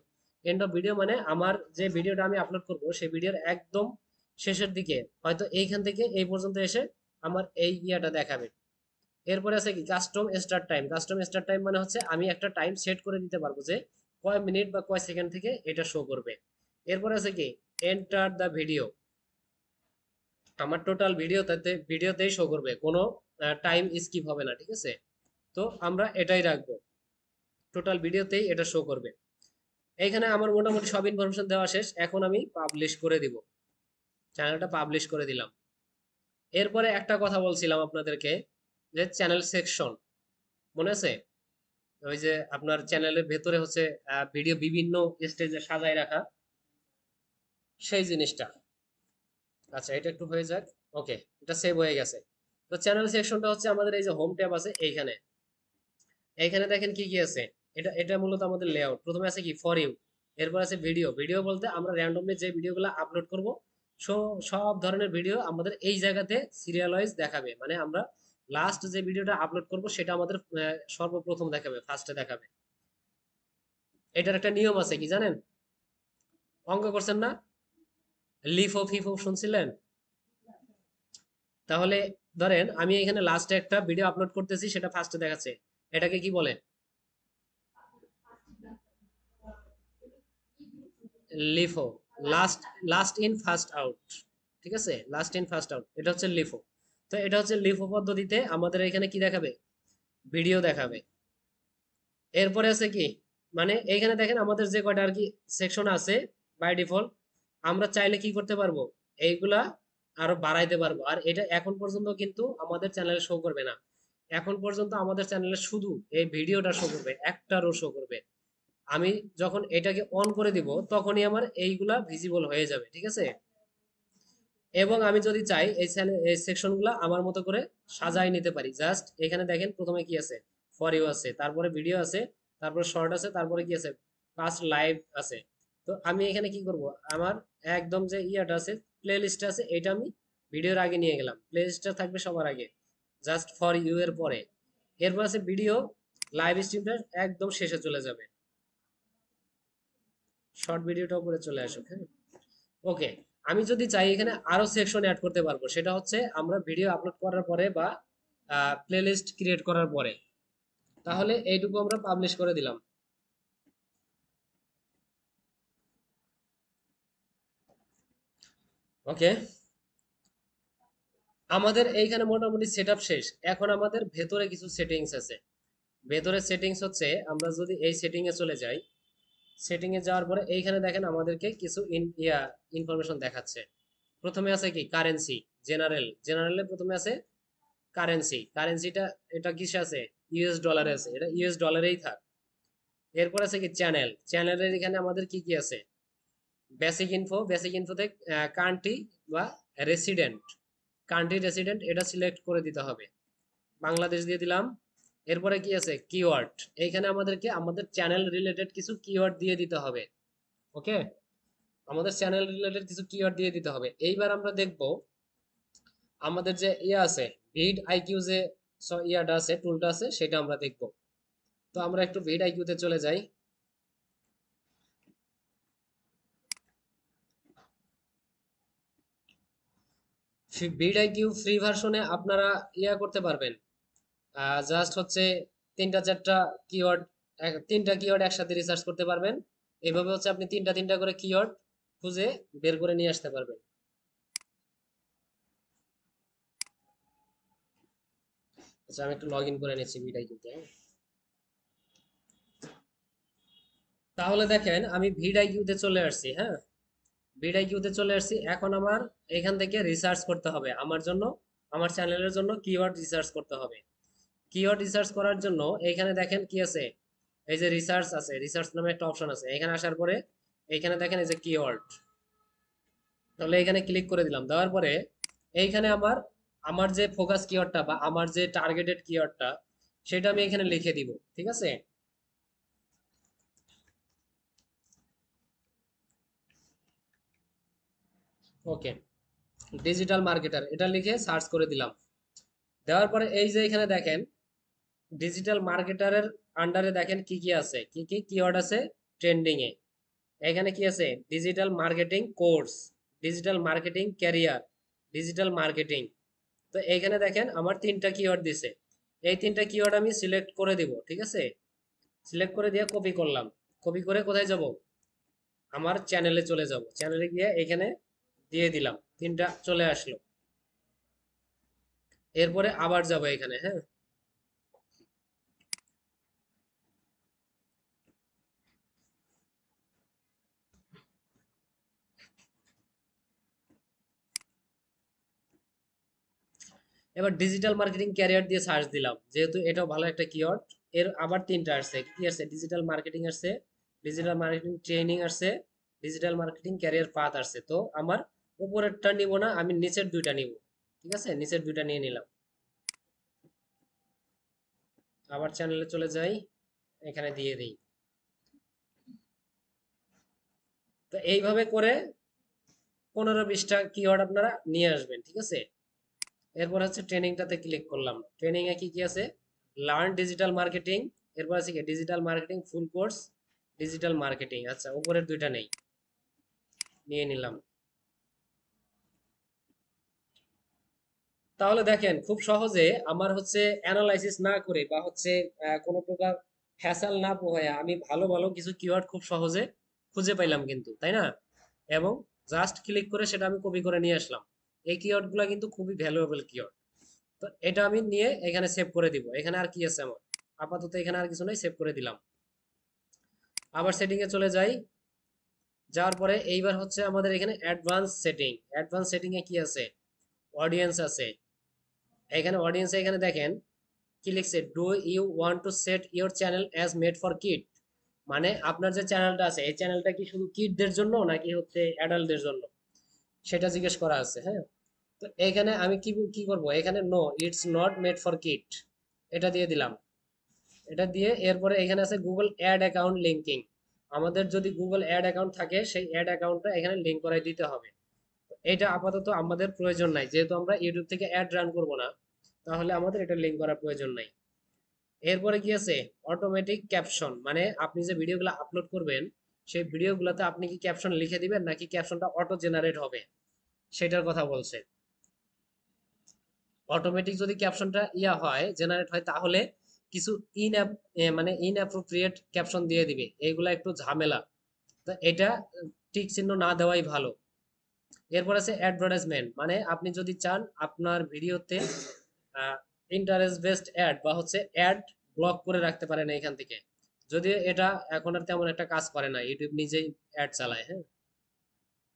Speaker 1: End of video মানে আমার যে ভিডিওটা আমি আপলোড করব সেই ভিডিওর একদম শেষের দিকে, হয়তো এইখান থেকে এই পর্যন্ত এসে আমার এই ইয়াটা দেখাবে। এরপরে আছে কি custom start time. Custom start time মানে হচ্ছে আমি একটা টাইম সেট করে দিতে পারবো যে কয় মিনিট বা কয় সেকেন্ড থেকে এটা শো করবে। এরপরে আছে কি এন্টার দ্য ভিডিও, আমার টোটাল ভিডিওতেই শো করবে, কোনো টাইম স্কিপ হবে না। ঠিক আছে, তো আমরা এটাই রাখবো, টোটাল ভিডিওতেই এটা শো করবে। এইখানে আমার মোটামুটি সব ইনফরমেশন দেওয়া শেষ, এখন আমি পাবলিশ করে দিব, চ্যানেলটা পাবলিশ করে দিলাম। এরপরে একটা কথা বলছিলাম আপনাদেরকে, যে চ্যানেল সেকশন, মনে আছে? ওই যে আপনার চ্যানেলের ভেতরে হচ্ছে ভিডিও বিভিন্ন স্টেজে সাজায় রাখা, সেই জিনিসটা। আচ্ছা, এটা একটু হয়ে যাক। ওকে, এটা সেভ হয়ে গেছে। তো চ্যানেল সেকশনটা হচ্ছে আমাদের এই যে হোম ট্যাব আছে এইখানে, এইখানে দেখেন কি কি আছে। এটা এটা মূলত আমাদের লেআউট। প্রথমে আছে কি ফর ইউ, এরপর আছে ভিডিও। ভিডিও বলতে আমরা র্যান্ডমলি যে ভিডিওগুলো আপলোড করব, সব ধরনের ভিডিও আমাদের এই জায়গাতে সিরিয়াল ওয়াইজ দেখাবে, মানে আমরা লাস্ট যে ভিডিওটা আপলোড করব সেটা আমাদের সর্বপ্রথম দেখাবে, ফার্স্টে দেখাবে। এটার একটা নিয়ম আছে, কি জানেন? অঙ্ক করছেন না? লিফো ফিফো শুনছিলেন? তাহলে ধরেন আমি এখানে লাস্টে একটা ভিডিও আপলোড করতেছি, সেটা ফার্স্টে দেখাচ্ছে, এটাকে কি বলে? LIFO. Last, last in first out. ঠিক আছে, লাস্ট ইন ফার্স্ট আউট, এটা হচ্ছে লিফো। তো এটা হচ্ছে লিফো পদ্ধতিতে আমাদের এখানে কি দেখাবে, ভিডিও দেখাবে। এরপরে আছে কি, মানে এইখানে দেখেন আমাদের যে কয়টা আর কি সেকশন আছে বাই ডিফল্ট, আমরা চাইলে কি করতে পারবো, এইগুলা আরো বাড়াইতে পারবো। আর এটা এখন পর্যন্ত কিন্তু আমাদের চ্যানেলে শো করবে না, এখন পর্যন্ত আমাদের চ্যানেলে শুধু এই ভিডিওটা শো করবে, একটারও শো করবে। আমি যখন এটাকে অন করে দিব তখনই আমার এইগুলা ভিজিবল হয়ে যাবে। ঠিক আছে, এবং আমি যদি চাই এই সেকশনগুলো আমার মতো করে সাজাই নিতে পারি। জাস্ট এখানে দেখেন প্রথমে কি আছে, ফর ইউ আছে, তারপরে ভিডিও আছে, তারপরে শর্ট আছে, তারপরে কি আছে, পাস্ট লাইভ আছে। তো আমি এখানে কি করব, আমার একদম যে ইয়াটা আছে, প্লে লিস্টটা আছে, এটা আমি ভিডিওর আগে নিয়ে গেলাম, প্লে লিস্টটা থাকবে সবার আগে, জাস্ট ফর ইউ এর পরে। এরপর আছে ভিডিও, লাইভ স্ট্রিমটা একদম শেষে চলে যাবে, শর্ট ভিডিওটা উপরে চলে আসুক। হ্যাঁ, ওকে। আমি যদি চাই এখানে আরো সেকশন অ্যাড করতে পারবো, সেটা হচ্ছে আমরা ভিডিও আপলোড করার পরে বা প্লেলিস্ট ক্রিয়েট করার পরে। তাহলে এইটুকু আমরা পাবলিশ করে দিলাম। ওকে, আমাদের এইখানে মোটামুটি সেটআপ শেষ। এখন আমাদের ভেতরে কিছু সেটিংস আছে। ভেতরে সেটিংস হচ্ছে, আমরা যদি এই সেটিং এ চলে যাই, সেটিং এ যাওয়ার পরে এইখানে দেখেন আমাদেরকে কিছু ইনফরমেশন দেখাচ্ছে। প্রথমে আছে কি কারেন্সি, জেনারেলে প্রথমে আছে কারেন্সি। কারেন্সিটা এটা কিসে আছে, ইউএস ডলারে আছে, এটা ইউএস ডলারেই থাক। এরপর আছে কি চ্যানেল, চ্যানেলের এখানে আমাদের কি কি আছে, বেসিক ইনফো, বেসিক ইনফোতে কান্ট্রি বা রেসিডেন্ট, কান্ট্রি রেসিডেন্ট এটা সিলেক্ট করে দিতে হবে, বাংলাদেশ দিয়ে দিলাম। এরপরে কি আছে কিওয়ার্ড, এইখানে আমাদেরকে আমাদের চ্যানেল রিলেটেড কিছু কিওয়ার্ড দিয়ে দিতে হবে। ওকে, আমাদের চ্যানেল রিলেটেড কিছু কিওয়ার্ড দিয়ে দিতে হবে। এইবার আমরা দেখব আমাদের যে ইয়ে আছে, ভিড আইকিউ যে ইয়াটা আছে, টুলটা আছে, সেটা আমরা দেখব। তো আমরা একটু ভিড আইকিউতে চলে যাই। ভিডিআইকিউ ফ্রি ভার্সনে আপনারা ইয়া করতে পারবেন, জাস্ট হচ্ছে তিনটা চারটা কিওয়ার্ড, তিনটা কিওয়ার্ড একসাথে রিসার্চ করতে পারবেন। এইভাবে হচ্ছে আপনি তিনটা তিনটা করে কিওয়ার্ড খুঁজে বের করে নিয়ে আসতে পারবেন। আচ্ছা, আমি একটু লগ ইন করে নিচ্ছি ভিডিআইকিউতে। তাহলে দেখেন আমি ভিডিআইকিউতে চলে আসছি। হ্যাঁ, ভিডিআইকিউতে চলে আসছি। এখন আমার এখান থেকে রিসার্চ করতে হবে আমার জন্য, আমার চ্যানেলের জন্য কিওয়ার্ড রিসার্চ করতে হবে। কিওয়ার্ড রিসার্চ করার জন্য এইখানে দেখেন কি আছে, এই যে রিসার্চ আছে, রিসার্চ নামে একটা অপশন আছে। এখানে আসার পরে এইখানে দেখেন এই যে কিওয়ার্ড, তাহলে এখানে ক্লিক করে দিলাম। দেওয়ার পরে এইখানে আমার আমার যে ফোকাস কিওয়ার্ডটা বা আমার যে টার্গেটেড কিওয়ার্ডটা সেটা আমি এখানে লিখে দিব। ঠিক আছে, ওকে, ডিজিটাল মার্কেটার এটা লিখে সার্চ করে দিলাম। দেওয়ার পরে এই যে এখানে দেখেন ডিজিটাল মার্কেটারের আন্ডারে দেখেন কি কি আছে, কি কি কিওয়ার্ড আছে ট্রেন্ডিং এ। এখানে কি আছে, digital marketing course, digital marketing career, digital marketing. তো এইখানে দেখেন আমার তিনটা কিওয়ার্ড দিছে। এই তিনটা কিওয়ার্ড আমি সিলেক্ট করে দিব। ঠিক আছে, সিলেক্ট করে দিয়ে কপি করলাম। কপি করে কোথায় যাব, আমার চ্যানেলে চলে যাব। চ্যানেলে গিয়ে এখানে দিয়ে দিলাম, তিনটা চলে আসলো। এরপরে আবার যাব এখানে। হ্যাঁ, এবার ডিজিটাল মার্কেটিং ক্যারিয়ার দিয়ে সার্চ দিলাম, যেহেতু এটাও ভালো একটা কিওয়ার্ড। এর আবার তিনটা আসছে, কি কি আসছে, ডিজিটাল মার্কেটিং আসছে, ডিজিটাল মার্কেটিং ট্রেনিং আসছে, ডিজিটাল মার্কেটিং ক্যারিয়ার পাথ আসছে। তো আমার উপরেরটা নিব না, আমি নিচের দুইটা নিব। ঠিক আছে, নিচের দুইটা নিয়ে নিলাম। আবার চ্যানেলে চলে যাই, এখানে দিয়ে দিই। তো এইভাবে করে 15-20টা কিওয়ার্ড আপনারা নিয়ে আসবেন। ঠিক আছে, এরপর হচ্ছে ট্রেনিংটাতে ক্লিক করলাম। ট্রেনিং এ কি কি আছে, লার্ন ডিজিটাল মার্কেটিং, এরপর আছে কি digital marketing full course, digital marketing. আচ্ছা, উপরের দুইটা নেই, নিয়ে নিলাম। তাহলে দেখেন খুব সহজে আমার হচ্ছে অ্যানালাইসিস না করে বা হচ্ছে কোনো প্রকার হ্যাসাল না পোহায় আমি ভালো ভালো কিছু কিওয়ার্ড খুব সহজে খুঁজে পাইলাম কিন্তু, তাই না? এবং জাস্ট ক্লিক করে সেটা আমি কপি করে নিয়ে আসলাম। এই কিওয়ার্ড গুলা কিন্তু খুবই ভ্যালুয়েবল কিওয়ার্ড। তো এটা আমি নিয়ে এখানে সেভ করে দিব। এখানে আর কি আছে আমার, আপাতত এখানে আর কিছু নাই, সেভ করে দিলাম। আবার সেটিং এ চলে যাই। যাওয়ার পরে এইবার হচ্ছে আমাদের এখানে অ্যাডভান্স সেটিং। অ্যাডভান্স সেটিং এ কি আছে, অডিয়েন্স আছে। এখানে অডিয়েন্সে এখানে দেখেন কি লিখছে, do you want to set your channel as made for kid. মানে আপনার যে চ্যানেলটা আছে এই চ্যানেলটা কি শুধু কিডদের জন্য নাকি হচ্ছে অ্যাডাল্টদের জন্য, সেটা জিজ্ঞেস করা আছে। হ্যাঁ, তো এখানে আমি কি কি করব, এখানে no it's not made for kid, এটা দিয়ে দিলাম। এটা দিয়ে এরপরে এখানে আছে গুগল অ্যাড অ্যাকাউন্ট লিঙ্কিং। আমাদের যদি গুগল অ্যাড অ্যাকাউন্ট থাকে সেই অ্যাড অ্যাকাউন্টটা এখানে লিঙ্ক করাই দিতে হবে। এটা আপাতত আমাদের প্রয়োজন নাই, যেহেতু আমরা ইউটিউব থেকে অ্যাড রান করব না, তাহলে আমাদের এটা লিঙ্ক করার প্রয়োজন নাই। এরপরে কি আছে, অটোমেটিক ক্যাপশন। মানে আপনি যে ভিডিওগুলো আপলোড করবেন সেই ভিডিওগুলোতে আপনি কি ক্যাপশন লিখে দিবেন নাকি ক্যাপশনটা অটো জেনারেট হবে, সেটার কথা বলছে। অটোমেটিক যদি ক্যাপশনটা ইয়া হয়, জেনারেট হয়, তাহলে কিছু ইন মানে ইনঅ্যাপ্রোপ্রিয়েট ক্যাপশন দিয়ে দিবে, এইগুলা একটু ঝামেলা। তো এটা টিক চিহ্ন না দেওয়াই ভালো। এরপর আছে অ্যাডভার্টাইজমেন্ট। মানে আপনি যদি চান আপনার ভিডিওতে ইন্টারেস্ট বেসড অ্যাড বা হচ্ছে অ্যাড ব্লক করে রাখতে পারেন এখান থেকে, যদিও এটা এখন আর তেমন একটা কাজ করে না, ইউটিউব নিজেই অ্যাড চালায়। হ্যাঁ,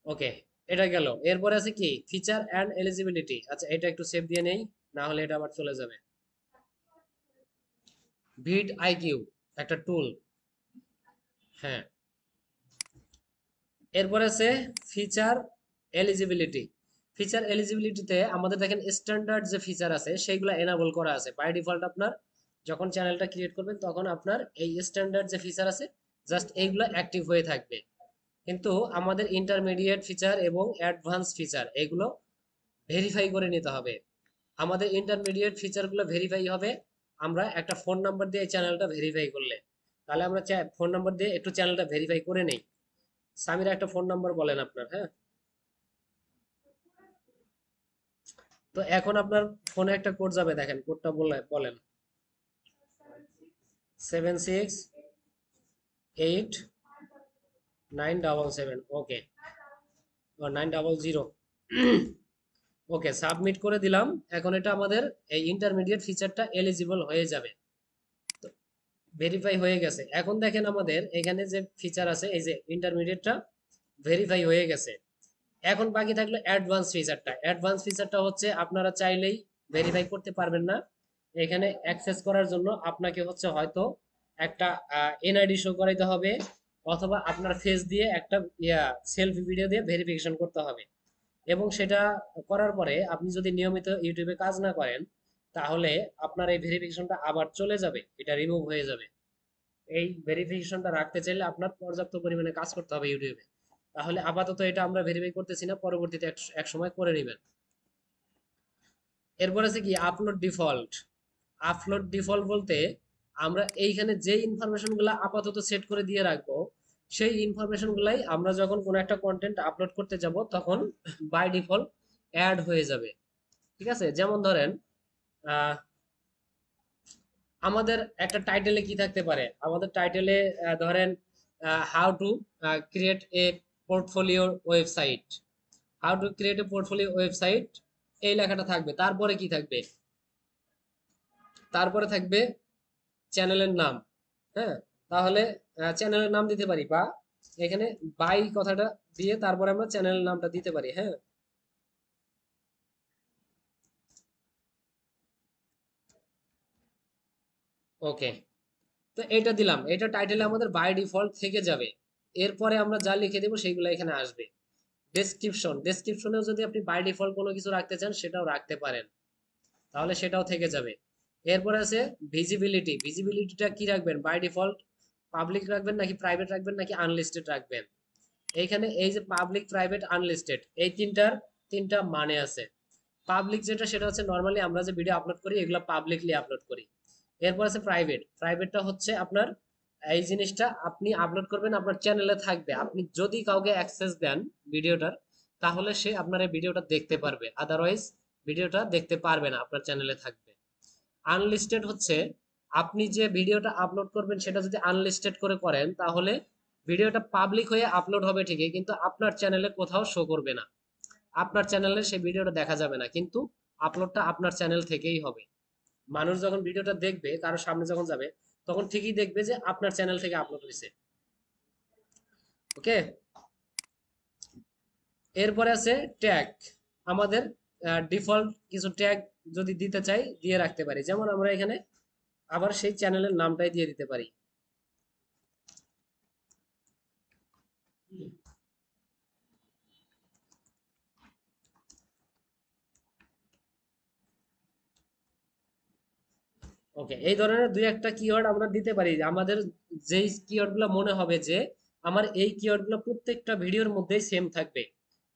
Speaker 1: ওকে, এটা গেল। এরপরে আছে কি ফিচার অ্যান্ড এলিজিবিলিটি। আচ্ছা, এটা একটু সেভ দিয়ে নেই, না হলে এটা আবার চলে যাবে। ভিড আইকিউ একটা টুল। হ্যাঁ, এরপর আছে ফিচার এলিজিবিলিটি। ফিচার এলিজিবিলিটিতে আমাদের দেখেন স্ট্যান্ডার্ড যে ফিচার আছে সেইগুলো এনাবল করা আছে বাই ডিফল্ট। আপনার যখন চ্যানেলটা ক্রিয়েট করবেন তখন আপনার এই স্ট্যান্ডার্ড যে ফিচার আছে জাস্ট এইগুলো অ্যাক্টিভ হয়ে থাকবে। কিন্তু আমাদের ইন্টারমিডিয়েট ফিচার এবং অ্যাডভান্স ফিচার এগুলো ভেরিফাই করে নিতে হবে। আমাদের ইন্টারমিডিয়েট ফিচারগুলো ভেরিফাই হবে আমরা একটা ফোন নাম্বার দিয়ে চ্যানেলটা ভেরিফাই করলে। তাহলে আমরা ফোন নাম্বার দিয়ে একটু চ্যানেলটা ভেরিফাই করে নেই। সামিরা একটা ফোন নাম্বার বলেন আপনার। হ্যাঁ, তো এখন আপনার ফোনে একটা কোড যাবে, দেখেন কোডটা বলেন। 768977, ওকে, 900। ওকে, সাবমিট করে দিলাম। এখন এটা আমাদের এই ইন্টারমিডিয়েট ফিচারটা এলিজিবল হয়ে যাবে। তো ভেরিফাই হয়ে গেছে। এখন দেখেন আমাদের এখানে যে ফিচার আছে, এই যে ইন্টারমিডিয়েটটা ভেরিফাই হয়ে গেছে। এখন বাকি থাকলো অ্যাডভান্স ফিচারটা। অ্যাডভান্স ফিচারটা হচ্ছে আপনারা চাইলেই ভেরিফাই করতে পারবেন না। এখানে অ্যাক্সেস করার জন্য আপনাকে হচ্ছে হয়তো একটা এনআইডি শো করাইতে হবে, অথবা আপনার ফেস দিয়ে একটা সেলফি ভিডিও দিয়ে ভেরিফিকেশন করতে হবে। এবং সেটা করার পরে আপনি যদি নিয়মিত ইউটিউবে কাজ না করেন, তাহলে আপনার এই ভেরিফিকেশনটা আবার চলে যাবে, এটা রিমুভ হয়ে যাবে। এই ভেরিফিকেশনটা রাখতে চাইলে আপনার পর্যাপ্ত পরিমাণে কাজ করতে হবে ইউটিউবে। তাহলে আপাতত এটা আমরা ভেরিফাই করতেছি না, পরবর্তীতে এক সময় করে নেবেন। এরপর আছে কি আপলোড ডিফল্ট। আপলোড ডিফল্ট বলতে আমরা এইখানে যে ইনফরমেশন গুলা আপাতত সেট করে দিয়ে রাখবো, সেই ইনফরমেশন গুলাই আমরা যখন কোনো একটা কন্টেন্ট আপলোড করতে যাব তখন বাই ডিফল্ট অ্যাড হয়ে যাবে। ঠিক আছে, যেমন ধরেন আহ, আমাদের একটা টাইটেলে কি থাকতে পারে, আমাদের টাইটেলে ধরেন how to create a portfolio website, how to create a portfolio website, এই লেখাটা থাকবে। তারপরে কি থাকবে, তারপরে থাকবে চ্যানেলের নাম। হ্যাঁ, তাহলে চ্যানেলের নাম দিতে পারি, বা এখানে বাই কথাটা দিয়ে তারপরে আমরা চ্যানেলের নামটা দিতে পারি। হ্যাঁ, ওকে, তো এটা দিলাম, এটা টাইটেলে আমাদের বাই ডিফল্ট থেকে যাবে। এরপরে আমরা যা লিখে দেবো সেইগুলো এখানে আসবে। ডেসক্রিপশন, ডেসক্রিপশনেও যদি আপনি বাই ডিফল্ট কোনো কিছু রাখতে চান সেটাও রাখতে পারেন, তাহলে সেটাও থেকে যাবে। এরপর আছে ভিজিবিলিটি। ভিজিবিলিটিটা কি রাখবেন, বাই ডিফল্ট পাবলিক রাখবেন নাকি প্রাইভেট রাখবেন নাকি আনলিস্টেড রাখবেন। এইখানে এই যে পাবলিক, প্রাইভেট, আনলিস্টেড, এই তিনটা মানে আছে। পাবলিক যেটা, সেটা হচ্ছে নর্মালি আমরা যে ভিডিও আপলোড করি এগুলো পাবলিকলি আপলোড করি। এরপর আছে প্রাইভেট। প্রাইভেটটা হচ্ছে আপনার এই জিনিসটা আপনি আপলোড করবেন, আপনার চ্যানেলে থাকবে, আপনি যদি কাউকে অ্যাক্সেস দেন ভিডিওটার, তাহলে সে আপনার এই ভিডিওটা দেখতে পারবে, আদারওয়াইজ ভিডিওটা দেখতে পারবে না, আপনার চ্যানেলে থাকবে। আনলিস্টেড হচ্ছে আপনি যে ভিডিওটা আপলোড করবেন সেটা যদি আনলিস্টেড করে করেন, তাহলে ভিডিওটা পাবলিক হয়ে আপলোড হবে ঠিকই, কিন্তু আপনার চ্যানেলে কোথাও শো করবে না, আপনার চ্যানেলে সেই ভিডিওটা দেখা যাবে না, কিন্তু আপলোডটা আপনার চ্যানেল থেকেই হবে। মানুষ যখন ভিডিওটা দেখবে, কারো সামনে যখন যাবে, তখন ঠিকই দেখবে যে আপনার চ্যানেল থেকে আপলোড হয়েছে। ওকে, এরপরে আছে ট্যাগ। আমাদের ডিফল্ট কিছু ট্যাগ যদি দিতে চাই দিয়ে রাখতে পারি, যেমন আমরা এখানে আবার সেই চ্যানেলের নামটাই দিয়ে দিতে পারি। ওকে, এই ধরনের দুই একটা কিওয়ার্ড আমরা দিতে পারি, আমাদের যেই কিওয়ার্ড গুলো মনে হবে যে আমার এই কিওয়ার্ড গুলো প্রত্যেকটা ভিডিওর মধ্যেই সেম থাকবে,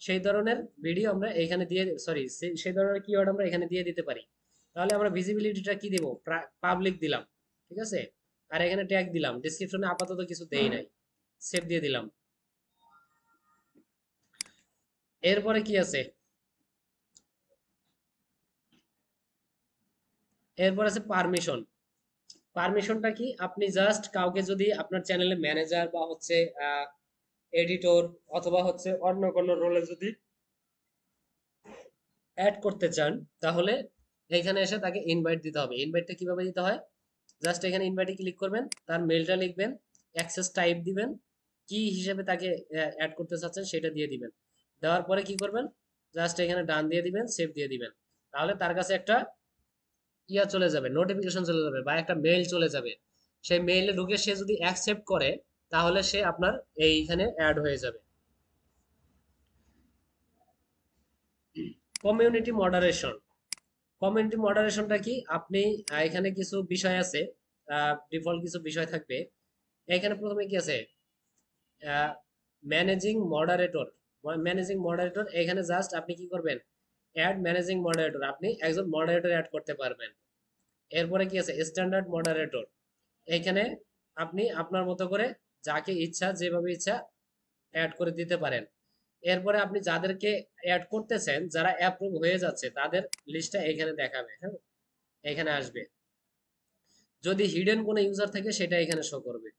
Speaker 1: সেই ধরনের ভিডিও আমরা এখানে দিয়ে, সরি, সেই ধরনের কিওয়ার্ড আমরা এখানে দিয়ে দিতে পারি। তাহলে আমরা ভিজিবিলিটিটা কি দেব, পাবলিক দিলাম। ঠিক আছে, আর এখানে ট্যাগ দিলাম, ডেসক্রিপশনে আপাতত কিছু দেই নাই, সেভ দিয়ে দিলাম। এরপরে কি আছে, এরপর আছে পারমিশন। পারমিশনটা কি, আপনি জাস্ট কাউকে যদি আপনার চ্যানেলে ম্যানেজার বা হচ্ছে এডিটর অথবা হচ্ছে অন্য কোনো রোলে যদি অ্যাড করতে চান, তাহলে এখানে এসে তাকে ইনভাইট দিতে হবে। ইনভাইটটা কিভাবে দিতে হয়, জাস্ট এখানে ইনভাইটে ক্লিক করবেন, তার মেলটা লিখবেন, অ্যাক্সেস টাইপ দিবেন, কি হিসেবে তাকে অ্যাড করতে চাচ্ছেন সেটা দিয়ে দিবেন। দেওয়ার পরে কি করবেন, জাস্ট এখানে ডান দিয়ে দিবেন, সেভ দিয়ে দিবেন। তাহলে তার কাছে একটা চলে যাবে, নোটিফিকেশন চলে যাবে, বা একটা মেইল চলে যাবে। সেই মেইলে ঢুকে সে যদি অ্যাকসেপ্ট করে, তাহলে সে আপনার এইখানে অ্যাড হয়ে যাবে। Community moderation. কমিউনিটি মডারেশনটা কি, আপনি এখানে কিছু বিষয় আছে, ডিফল্ট কিছু বিষয় থাকবে। এখানে প্রথমে কি আছে, ম্যানেজিং মডারেটর। ম্যানেজিং মডারেটর, এখানে জাস্ট আপনি কি করবেন, অ্যাড ম্যানেজিং মডারেটর, আপনি একজন মডারেটর অ্যাড করতে পারবেন। এরপরে কি আছে, স্ট্যান্ডার্ড মডারেটর। এইখানে আপনি আপনার মতো করে যাকে ইচ্ছা যেভাবে ইচ্ছা অ্যাড করে দিতে পারেন। এরপরে আপনি যাদেরকে অ্যাড করতেছেন, যারা অ্যাপ্রুভ হয়ে যাচ্ছে তাদের লিস্টটা এখানে দেখাবে। হ্যাঁ, এখানে আসবে। যদি হিডেন কোনো ইউজার থাকে সেটা এখানে শো করবে।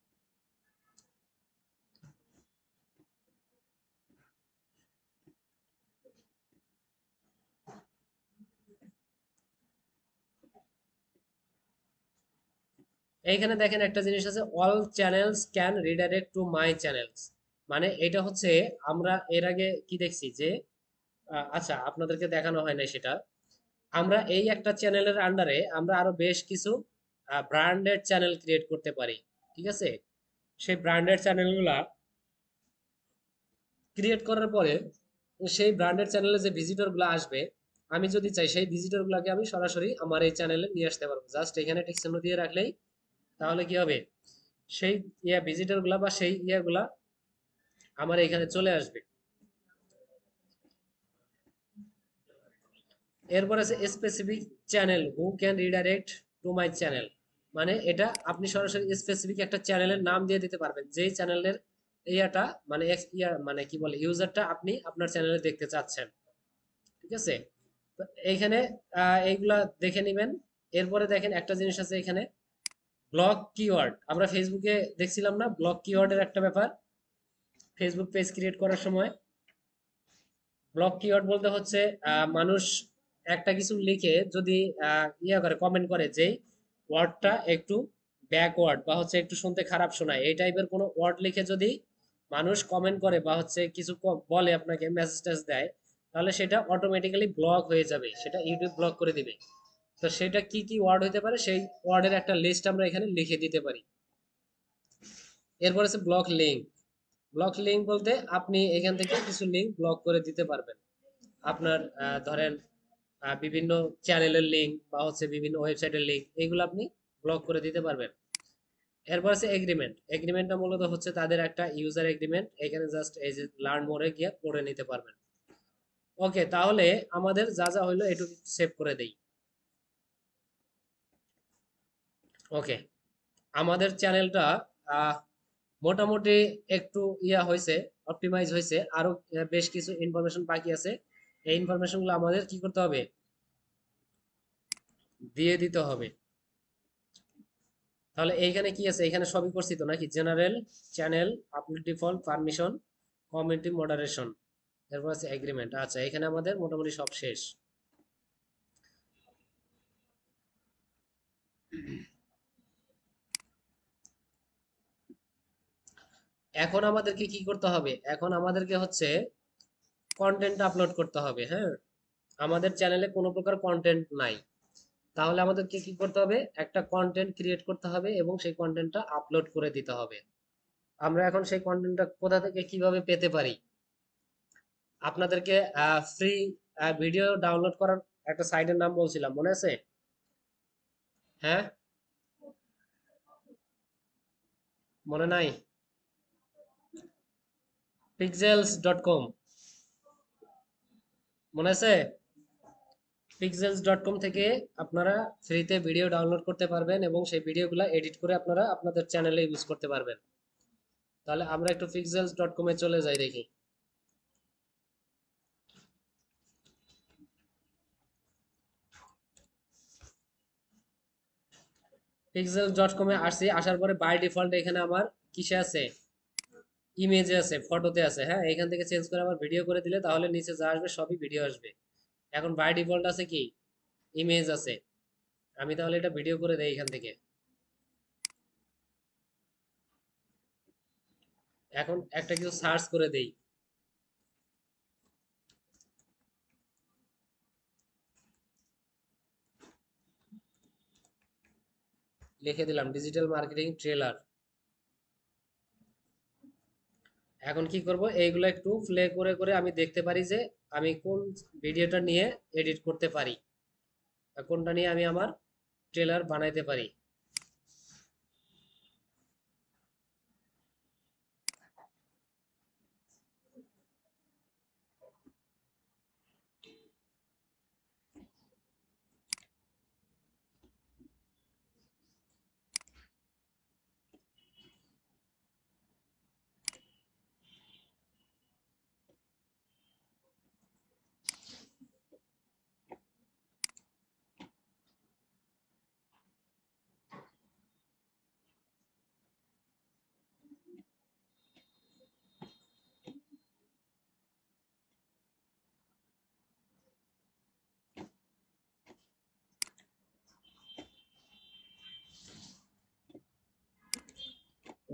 Speaker 1: এইখানে দেখেন একটা জিনিস আছে, all channels can redirect to my channels. মানে এটা হচ্ছে, আমরা এর আগে কি দেখছি যে আচ্ছা আপনাদেরকে দেখানো হয় না সেটা, আমরা এই একটা চ্যানেলের আন্ডারে আমরা আরো বেশ কিছু ব্র্যান্ডেড চ্যানেল ক্রিয়েট করতে পারি। ঠিক আছে, সেই ব্র্যান্ডেড চ্যানেলগুলা ক্রিয়েট করার পরে সেই ব্র্যান্ডেড চ্যানেলে যে ভিজিটর গুলো আসবে, আমি যদি চাই সেই ভিজিটর গুলাকে আমি সরাসরি আমার এই চ্যানেলে নিয়ে আসতে পারবো। জাস্ট এখানে টেক্সট চিহ্ন দিয়ে রাখলেই তাহলে কি হবে, সেই ভিজিটর গুলা বা সেই গুলা আমার এখানে চলে আসবে। এরপর আছে specific channel who can redirect to my channel. মানে এটা আপনি সরাসরি স্পেসিফিক একটা চ্যানেলের নাম দিয়ে দিতে পারবেন, যেই চ্যানেলের মানে মানে কি বলে ইউজারটা আপনি আপনার চ্যানেলে দেখতে চাচ্ছেন। ঠিক আছে, তো এইখানে এইগুলা দেখে নেবেন। এরপরে দেখেন একটা জিনিস আছে এখানে, ব্লক কিওয়ার্ড। আমরা ফেসবুকে দেখছিলাম না ব্লক কিওয়ার্ডের একটা ব্যাপার, ফেসবুক পেজ ক্রিয়েট করার সময়। ব্লক কিওয়ার্ড বলতে হচ্ছে মানুষ একটা কিছু লিখে যদি করে কমেন্ট করে যে ওয়ার্ডটা একটু ব্যাকওয়ার্ড বা হচ্ছে একটু শুনতে খারাপ শোনায়, এই টাইপের কোনো ওয়ার্ড লিখে যদি মানুষ কমেন্ট করে বা হচ্ছে কিছু বলে আপনাকে মেসেজ টেস দেয়, তাহলে সেটা অটোমেটিক্যালি ব্লক হয়ে যাবে, সেটা ইউটিউব ব্লক করে দিবে। তো সেটা কি কি ওয়ার্ড হতে পারে সেই ওয়ার্ডের একটা লিস্ট আমরা এখানে লিখে দিতে পারি। এরপর আছে ব্লক লিঙ্ক। ব্লক লিঙ্ক বলতে আপনি এখান থেকে কিছু লিঙ্ক ব্লক করে দিতে পারবেন। আপনার ধরেন বিভিন্ন চ্যানেলের লিঙ্ক বা হচ্ছে বিভিন্ন ওয়েবসাইটের লিঙ্ক, এইগুলো আপনি ব্লক করে দিতে পারবেন। এরপর আছে এগ্রিমেন্ট। এগ্রিমেন্টটা মূলত হচ্ছে তাদের একটা ইউজার এগ্রিমেন্ট, এখানে জাস্ট এই যে লার্ন মোরে গিয়ে পড়ে নিতে পারবেন। ওকে, তাহলে আমাদের যা যা হইলো এটুকু সেভ করে দেই। ওকে, আমাদের চ্যানেলটা মোটামুটি একটু হয়েছে, অপটিমাইজ হয়েছে। আরো বেশ কিছু ইনফরমেশন বাকি আছে, এই ইনফরমেশনগুলো আমাদের কি করতে হবে, দিয়ে দিতে হবে। তাহলে এইখানে কি আছে, এখানে সবই করছি তো নাকি, general, channel, upload default, permission, community moderation, এরপর আছে এগ্রিমেন্ট। আচ্ছা, এখানে আমাদের মোটামুটি সব শেষ। এখন আমাদেরকে কি করতে হবে, এখন আমাদেরকে হচ্ছে কন্টেন্ট আপলোড করতে হবে। হ্যাঁ, আমাদের চ্যানেলে কোনো প্রকার কন্টেন্ট নাই, তাহলে আমাদেরকে কি করতে হবে, একটা কন্টেন্ট ক্রিয়েট করতে হবে এবং সেই কন্টেন্টটা আপলোড করে দিতে হবে। আমরা এখন সেই কন্টেন্টটা কোথা থেকে কিভাবে পেতে পারি, আপনাদেরকে ফ্রি ভিডিও ডাউনলোড করার একটা সাইটের নাম বলছিলাম, মনে আছে? হ্যাঁ, মনে নাই? pixels.com, মনে আছে? pixels.com থেকে আপনারা ফ্রিতে ভিডিও ডাউনলোড করতে পারবেন এবং সেই ভিডিওগুলো এডিট করে আপনারা আপনাদের চ্যানেলে ইউজ করতে পারবেন। তাহলে আমরা একটু pixels.com এ চলে যাই দেখি। pixels.com এ আসছি, আসার পরে বাই ডিফল্ট এখানে আমার কিসে আছে, ইমেজে আছে, ফটোতে আছে। হ্যাঁ, এখান থেকে চেঞ্জ করে আবার ভিডিও করে দিলে তাহলে নিচে যা আসবে সবই ভিডিও আসবে। এখন বাই ডিফল্ট আছে কি, ইমেজ আছে। আমি তাহলে এটা ভিডিও করে দেই এখান থেকে। এখন একটা কিছু সার্চ করে দেই, লিখে দিলাম ডিজিটাল মার্কেটিং ট্রেলার। এখন কি করব, এইগুলো একটু প্লে করে করে আমি দেখতে পারি যে আমি কোন ভিডিওটা নিয়ে এডিট করতে পারি, কোনটা নিয়ে আমি আমার ট্রেলার বানাইতে পারি।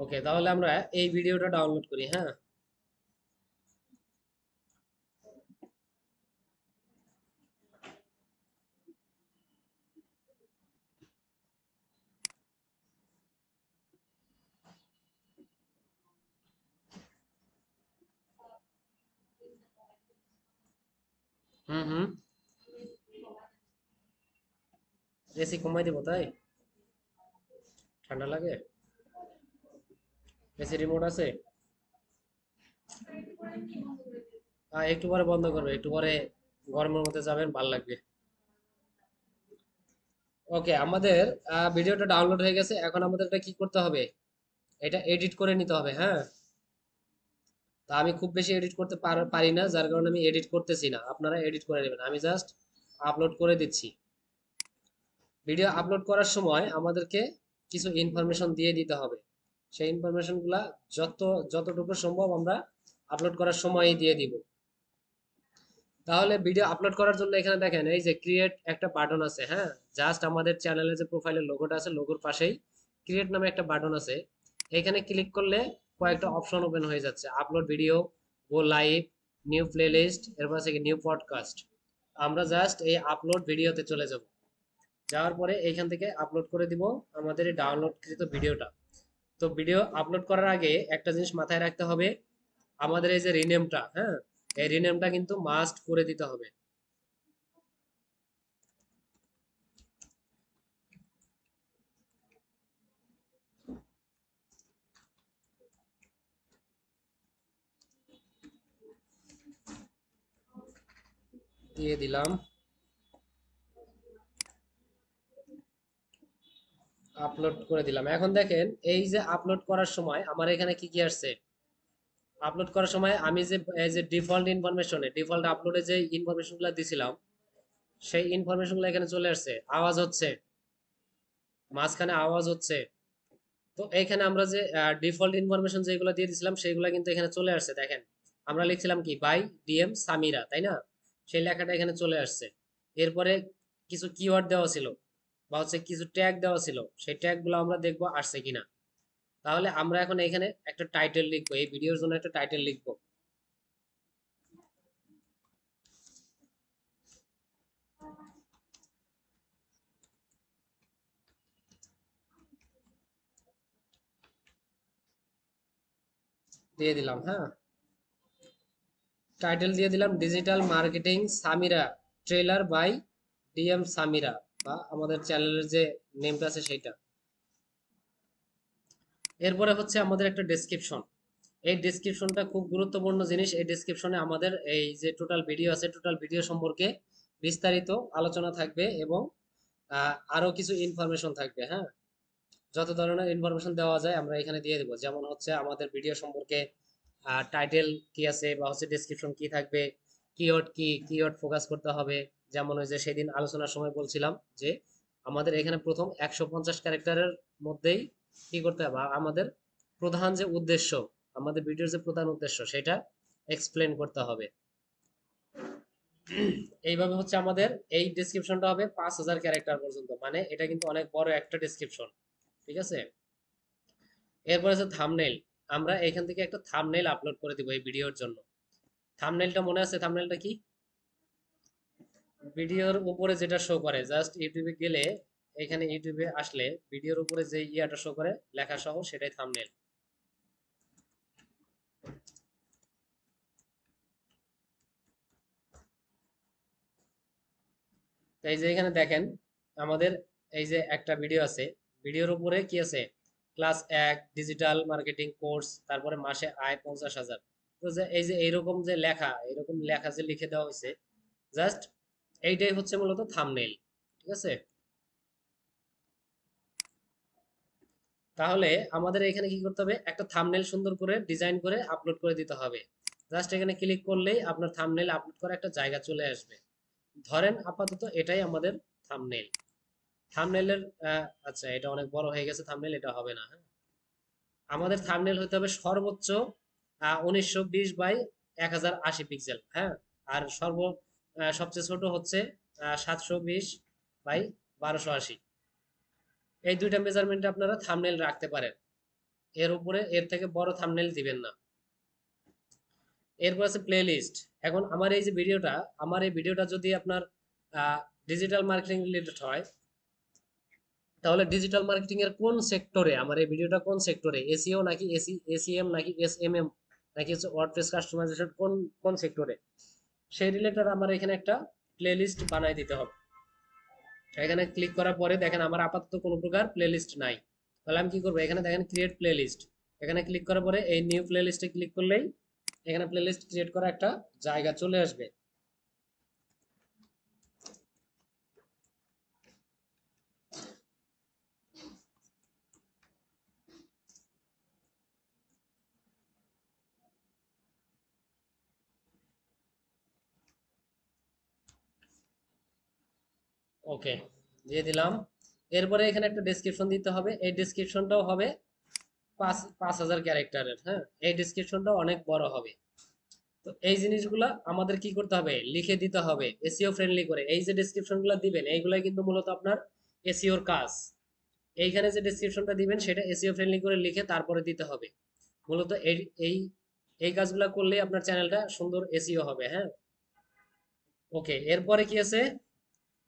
Speaker 1: ওকে, তাহলে আমরা এই ভিডিওটা ডাউনলোড করি, হ্যাঁ। হুম হুম। এসি কমাই দিব তাই? ঠান্ডা লাগে? এসি রিমোট আছে? একটু পরে বন্ধ করবে, একটু পরে গরমের মধ্যে যাবেন, ভাল লাগবে। ওকে, আমাদের ভিডিওটা ডাউনলোড হয়ে গেছে। এখন আমাদের এটা কি করতে হবে? এটা এডিট করে নিতে হবে, হ্যাঁ। তা আমি খুব বেশি এডিট করতে পারি না, যার কারণে আমি এডিট করতেছি না, আপনারা এডিট করে নেবেন, আমি জাস্ট আপলোড করে দিচ্ছি। ভিডিও আপলোড করার সময় আমাদেরকে কিছু ইনফরমেশন দিয়ে দিতে হবে। সেই ইনফরমেশনগুলা যতটুকু সম্ভব আমরা আপলোড করার সময়ই দিয়ে দিব। তাহলে ভিডিও আপলোড করার জন্য এখানে দেখেন এই যে ক্রিয়েট একটা বাটন আছে, হ্যাঁ। জাস্ট আমাদের চ্যানেলের যে প্রোফাইলের লোগোটা আছে, লোগোর পাশেই ক্রিয়েট নামে একটা বাটন আছে। এখানে ক্লিক করলে কয়েকটা অপশন ওপেন হয়ে যাচ্ছে: আপলোড ভিডিও, গো লাইভ, নিউ প্লেলিস্ট, এরপর আছে নিউ পডকাস্ট। আমরা জাস্ট এই আপলোড ভিডিওতে চলে যাব। যাওয়ার পরে এইখান থেকে আপলোড করে দিব আমাদের এই ডাউনলোডকৃত ভিডিওটা। তো ভিডিও আপলোড করার আগে একটা জিনিস মাথায় রাখতে হবে, আমাদের এই যে রিনেমটা, হ্যাঁ, এই রিনেমটা কিন্তু মাস্ট করে দিতে হবে। দিয়ে দিলাম, আপলোড করে দিলাম। এখন দেখেন এই যে আপলোড করার সময় আমার এখানে কি কি আসছে। আপলোড করার সময় আমি যে এই যে ডিফল্ট ইনফরমেশনে, ডিফল্ট আপলোডে যে ইনফরমেশনগুলো দিছিলাম, সেই ইনফরমেশনগুলো এখানে চলে আসছে। আওয়াজ হচ্ছে, মাঝখানে আওয়াজ হচ্ছে। তো এখানে আমরা যে ডিফল্ট ইনফরমেশন যেগুলো দিয়ে দিছিলাম সেগুলো কিন্তু এখানে চলে আসছে, দেখেন। আমরা লিখছিলাম কি, বাই ডিএম সামিরা, তাই না? সেই লেখাটা এখানে চলে আসছে। এরপরে কিছু কিওয়ার্ড দেওয়া ছিল, বা হচ্ছে কিছু ট্যাগ দেওয়া ছিল, সেই ট্যাগ গুলো আমরা দেখবো আসছে কিনা। তাহলে আমরা এখন এখানে একটা টাইটেল লিখবো, এই ভিডিওর জন্য একটা টাইটেল লিখবো। দিয়ে দিলাম, হ্যাঁ। টাইটেল দিয়ে দিলাম digital marketing Samira, trailer by DM Samira, বা আমাদের চ্যানেলের যে নেমটা আছে সেইটা। এরপরে হচ্ছে আমাদের একটা ডেসক্রিপশন। এই ডেসক্রিপশনটা খুব গুরুত্বপূর্ণ জিনিস। এই ডেসক্রিপশনে আমাদের এই যে টোটাল ভিডিও আছে, টোটাল ভিডিও সম্পর্কে বিস্তারিত আলোচনা থাকবে, এবং আরো কিছু ইনফরমেশন থাকবে, হ্যাঁ। যত ধরনের ইনফরমেশন দেওয়া যায় আমরা এখানে দিয়ে দেবো। যেমন হচ্ছে আমাদের ভিডিও সম্পর্কে টাইটেল কি আছে, বা হচ্ছে ডেসক্রিপশন কি থাকবে, কিওয়ার্ড কি, কিওয়ার্ড ফোকাস করতে হবে। যেমন ওই যে সেদিন আলোচনার সময় বলছিলাম যে আমাদের এখানে প্রথম 150 ক্যারেক্টারের মধ্যেই কি করতে হবে, আমাদের প্রধান যে উদ্দেশ্য, আমাদের ভিডিওর যে প্রধান উদ্দেশ্য সেটা এক্সপ্লেন করতে হবে। এইভাবে হচ্ছে আমাদের এই ডেসক্রিপশনটা হবে 5000 ক্যারেক্টার পর্যন্ত, মানে এটা কিন্তু অনেক বড় একটা ডেসক্রিপশন, ঠিক আছে। এরপর আছে থাম্বনেইল। আমরা এখান থেকে একটা থাম্বনেইল আপলোড করে দিব এই ভিডিওর জন্য। থাম্বনেইলটা মনে আছে? থাম্বনেইলটা কি? ভিডিওর উপরে যেটা শো করে, জাস্ট ইউটিউবে গেলে, এখানে ইউটিউবে আসলে ভিডিওর উপরে যে ইয়াটা শো করে লেখা সহ, সেটাই থাম্বনেইল। তাই যে এখানে দেখেন আমাদের এই যে একটা ভিডিও আছে, ভিডিওর উপরে কি আছে, ক্লাস 1 ডিজিটাল মার্কেটিং কোর্স, তারপরে মাসে আয় 50,000। তো যে এই যে এইরকম যে লেখা, এরকম লেখা যে লিখে দেওয়া হয়েছে, জাস্ট এইটাই হচ্ছে মূলত থাম্বনেইল, ঠিক আছে। তাহলে আমাদের এখানে কি করতে হবে, একটা থাম্বনেইল সুন্দর করে ডিজাইন করে আপলোড করে দিতে হবে। জাস্ট এখানে ক্লিক করলেই আপনার থাম্বনেইল আপলোড করা একটা জায়গা চলে আসবে। ধরেন আপাতত এটাই আমাদের থাম্বনেইল। থাম্বনেইলের আচ্ছা, এটা অনেক বড় হয়ে গেছে, থাম্বনেইল এটা হবে না, হ্যাঁ। আমাদের থাম্বনেইল হতে হবে সর্বোচ্চ 1920 বাই 1080 পিক্সেল, হ্যাঁ। আর সবচেয়ে ছোট হচ্ছে 720 বাই 1280। এই দুইটা মেজারমেন্টে আপনারা থাম্বনেইল রাখতে পারেন। এর উপরে এর থেকে বড় থাম্বনেল দিবেন না। এরপর আছে প্লেলিস্ট। এখন আমার এই ভিডিওটা যদি আপনার ডিজিটাল মার্কেটিং রিলেটেড হয়, তাহলে ডিজিটাল মার্কেটিং এর কোন সেক্টরে আমার এই ভিডিওটা, কোন সেক্টরে, এসইও নাকি এসিএম নাকি এসএমএম নাকি হচ্ছে ওয়ার্ডপ্রেস কাস্টমাইজেশন, কোন কোন সেক্টরে, সেই রিলেটেড আমার এখানে একটা প্লেলিস্ট বানাই দিতে হবে। এখানে ক্লিক করার পরে দেখেন আমার আপাতত কোনো প্রকার প্লেলিস্ট নাই। তাহলে আমি কি করবো, এখানে দেখেন ক্রিয়েট প্লেলিস্ট, এখানে ক্লিক করার পরে এই নিউ প্লেলিস্টে ক্লিক করলেই এখানে প্লেলিস্ট ক্রিয়েট করা একটা জায়গা চলে আসবে। ওকে, দিয়ে দিলাম। এরপরে এখানে একটা ডেসক্রিপশন দিতে হবে, এই ডেসক্রিপশনটাও হবে 5,000 ক্যারেক্টারের। হ্যাঁ, এই ডেসক্রিপশনটাও অনেক বড় হবে। তো এই জিনিসগুলা আমাদের কি করতে হবে, লিখে দিতে হবে এসইও ফ্রেন্ডলি করে। এই যে ডেসক্রিপশনগুলো দিবেন এইগুলাই কিন্তু মূলত আপনার এসইওর কাজ। এইখানে যে ডেসক্রিপশনটা দিবেন সেটা এসইও ফ্রেন্ডলি করে লিখে তারপরে দিতে হবে। মূলত এই এই এই কাজগুলো করলেই আপনার চ্যানেলটা সুন্দর এসইও হবে। হ্যাঁ, ওকে। এরপরে কি আছে,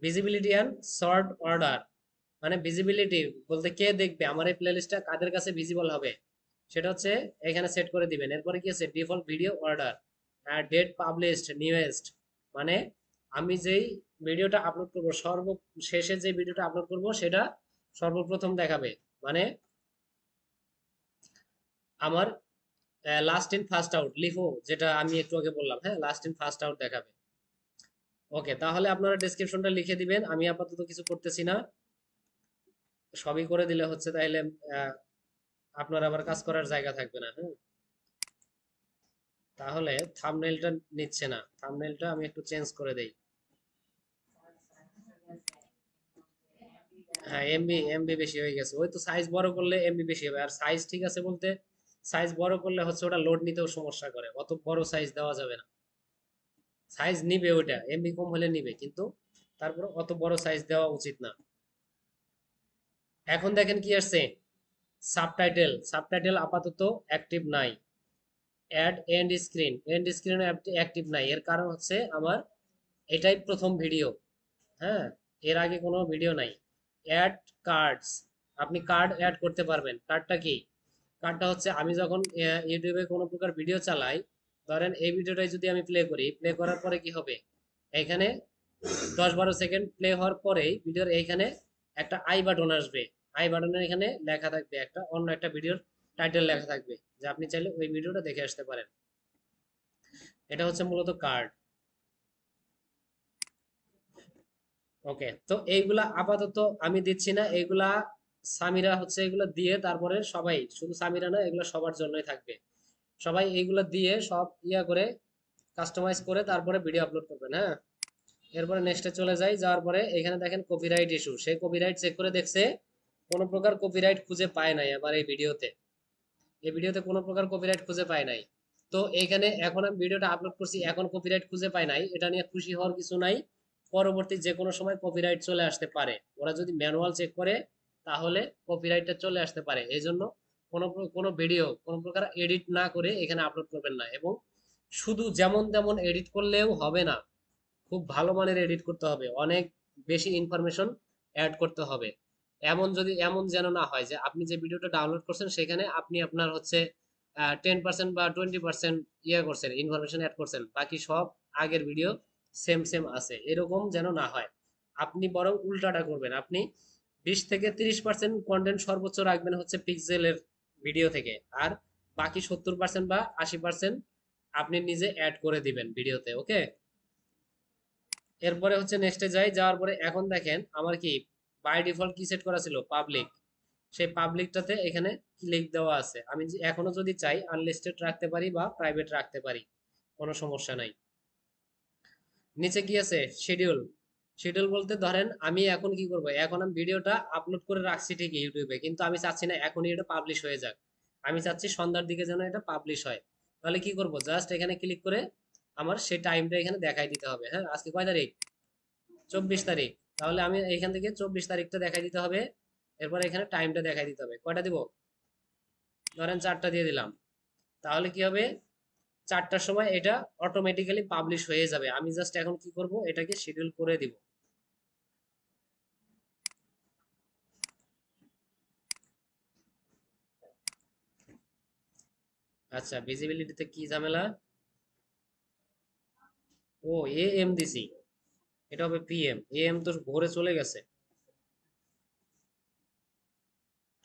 Speaker 1: ভিজিবিলিটি অ্যান্ড সর্ট অর্ডার। মানে ভিজিবিলিটি বলতে কে দেখবে আমার এই প্লেলিস্টটা, কাদের কাছে ভিজিবল হবে, সেটা হচ্ছে এখানে সেট করে দিবেন। এরপরে কি আছে, default video order, date published newest. মানে আমি যেই ভিডিওটা আপলোড করব, সর্বশেষে যে ভিডিওটা আপলোড করব সেটা সর্বপ্রথম দেখাবে। মানে আমার লাস্ট ইন ফার্স্ট আউট লিখো, যেটা আমি একটু আগে বললাম। হ্যাঁ, লাস্ট ইন ফার্স্ট আউট দেখাবে। ওকে, তাহলে আপনারা ডেসক্রিপশনটা লিখে দিবেন, আমি আপাতত কিছু করতেছি না, সবই করে দিলে হচ্ছে তাইলে আহ, আপনার আবার কাজ করার জায়গা থাকবে না। হ্যাঁ, তাহলে থাম্বনেলটা নিচ্ছে না, থাম্বনেলটা আমি একটু চেঞ্জ করে দেই। হ্যাঁ, এমবি এমবি বেশি হয়ে গেছে, ওই তো সাইজ বড় করলে এমবি বেশি হবে। আর সাইজ ঠিক আছে বলতে, সাইজ বড় করলে হচ্ছে ওটা লোড নিতেও সমস্যা করে, অত বড় সাইজ দেওয়া যাবে না। সাইজ নিবে ওইটা, এমবি কম হলে নিবে, কিন্তু তারপর অত বড় সাইজ দেওয়া উচিত না। এখন দেখেন কি আসছে, সাবটাইটেল। সাবটাইটেল আপাতত অ্যাক্টিভ নাই। অ্যাড এন্ড স্ক্রিন অ্যাক্টিভ নাই, এর কারণ হচ্ছে আমার এটাই প্রথম ভিডিও। হ্যাঁ, এর আগে কোনো ভিডিও নাই। অ্যাড কার্ডস, আপনি কার্ড অ্যাড করতে পারবেন। কার্ডটা কি, কার্ডটা হচ্ছে আমি যখন ইউটিউবে কোনো প্রকার ভিডিও চালাই, ধরেন এই ভিডিওটাই যদি আমি প্লে করি, প্লে করার পরে কি হবে, এখানে 10-12 সেকেন্ড প্লে হওয়ার পরেই ভিডিওর এইখানে একটা আই বাটন আসবে। আই বাটনের এখানে লেখা থাকবে একটা অন্য একটা ভিডিওর টাইটেল লেখা থাকবে, যে আপনি চাইলে ওই ভিডিওটা দেখে আসতে পারেন। এটা হচ্ছে মূলত কার্ড। ওকে, তো এইগুলা আপাতত আমি দিচ্ছি না, এইগুলা সামিরা হচ্ছে এগুলো দিয়ে তারপরে সবাই, শুধু সামিরা না, এগুলো সবার জন্যই থাকবে। সবাই এইগুলো দিয়ে সব ইয়া করে কাস্টমাইজ করে তারপরে ভিডিও আপলোড করবেন। হ্যাঁ, এরপরে নেক্সটে চলে যাই, যাওয়ার পরে এখানে দেখেন কপিরাইট ইস্যু, সেই কপিরাইট চেক করে দেখছে কোনো প্রকার কপিরাইট খুঁজে পায় নাই আবার এই ভিডিওতে কোনো প্রকার কপিরাইট খুঁজে পায় নাই। তো এইখানে এখন আমি ভিডিওটা আপলোড করছি, এখন কপিরাইট খুঁজে পায় নাই, এটা নিয়ে খুশি হওয়ার কিছু নাই। পরবর্তী যে কোনো সময় কপিরাইট চলে আসতে পারে, ওরা যদি ম্যানুয়াল চেক করে তাহলে কপিরাইটটা চলে আসতে পারে। এই জন্য কোনো ভিডিও কোনো প্রকার এডিট না করে এখানে আপলোড করবেন না। এবং শুধু যেমন তেমন এডিট করলেও হবে না, খুব ভালো মানের এডিট করতে হবে, অনেক বেশি ইনফরমেশন অ্যাড করতে হবে। এমন যেন না হয় যে আপনি যে ভিডিওটা ডাউনলোড করছেন সেখানে আপনি আপনার হচ্ছে 10% বা 20% ইয়ে করছেন, ইনফরমেশন অ্যাড করছেন, বাকি সব আগের ভিডিও সেম সেম আছে, এরকম যেন না হয়। আপনি বরং উল্টাটা করবেন, আপনি 20 থেকে 30% কন্টেন্ট সর্বোচ্চ রাখবেন হচ্ছে পিক্সেলের ভিডিও থেকে, আর বাকি 70% বা 80% আপনি নিজে অ্যাড করে দিবেন ভিডিওতে। ওকে, এরপরে হচ্ছে নেক্সটে যাই, যাওয়ার পরে এখন দেখেন আমার কি বাই ডিফল্ট কি সেট করা ছিল, পাবলিক। সেই পাবলিকটাতে এখানে ক্লিক দেওয়া আছে, আমি এখনো যদি চাই আনলিস্টেড রাখতে পারি বা প্রাইভেট রাখতে পারি, কোনো সমস্যা নাই। নিচে কি আছে, শিডিউল। শিডিউল বলতে ধরেন আমি এখন কি করব, এখন আমি ভিডিওটা আপলোড করে রাখছি ঠিকই ইউটিউবে, কিন্তু আমি চাচ্ছি না এখনই এটা পাবলিশ হয়ে যাক, আমি চাচ্ছি সন্ধ্যার দিকে যেন এটা পাবলিশ হয়। তাহলে কি করব, জাস্ট এখানে ক্লিক করে আমার সেই টাইমটা এখানে দেখাই দিতে হবে। হ্যাঁ, আজকে কয় তারিখ, 24 তারিখ। তাহলে আমি এখান থেকে 24 তারিখটা দেখাই দিতে হবে, এরপর এখানে টাইমটা দেখাই দিতে হবে। কয়টা দিব, ধরেন 4টা দিয়ে দিলাম, তাহলে কি হবে, 4টার সময় এটা অটোমেটিক্যালি পাবলিশ হয়ে যাবে। আমি জাস্ট এখন কি করব, এটাকে শিডিউল করে দিব। আচ্ছা, ভিজিবিলিটিতে কি ঝামেলা? ও, এ এম দিছি, এটা হবে পিএম। এ এম তো ভোরে চলে গেছে,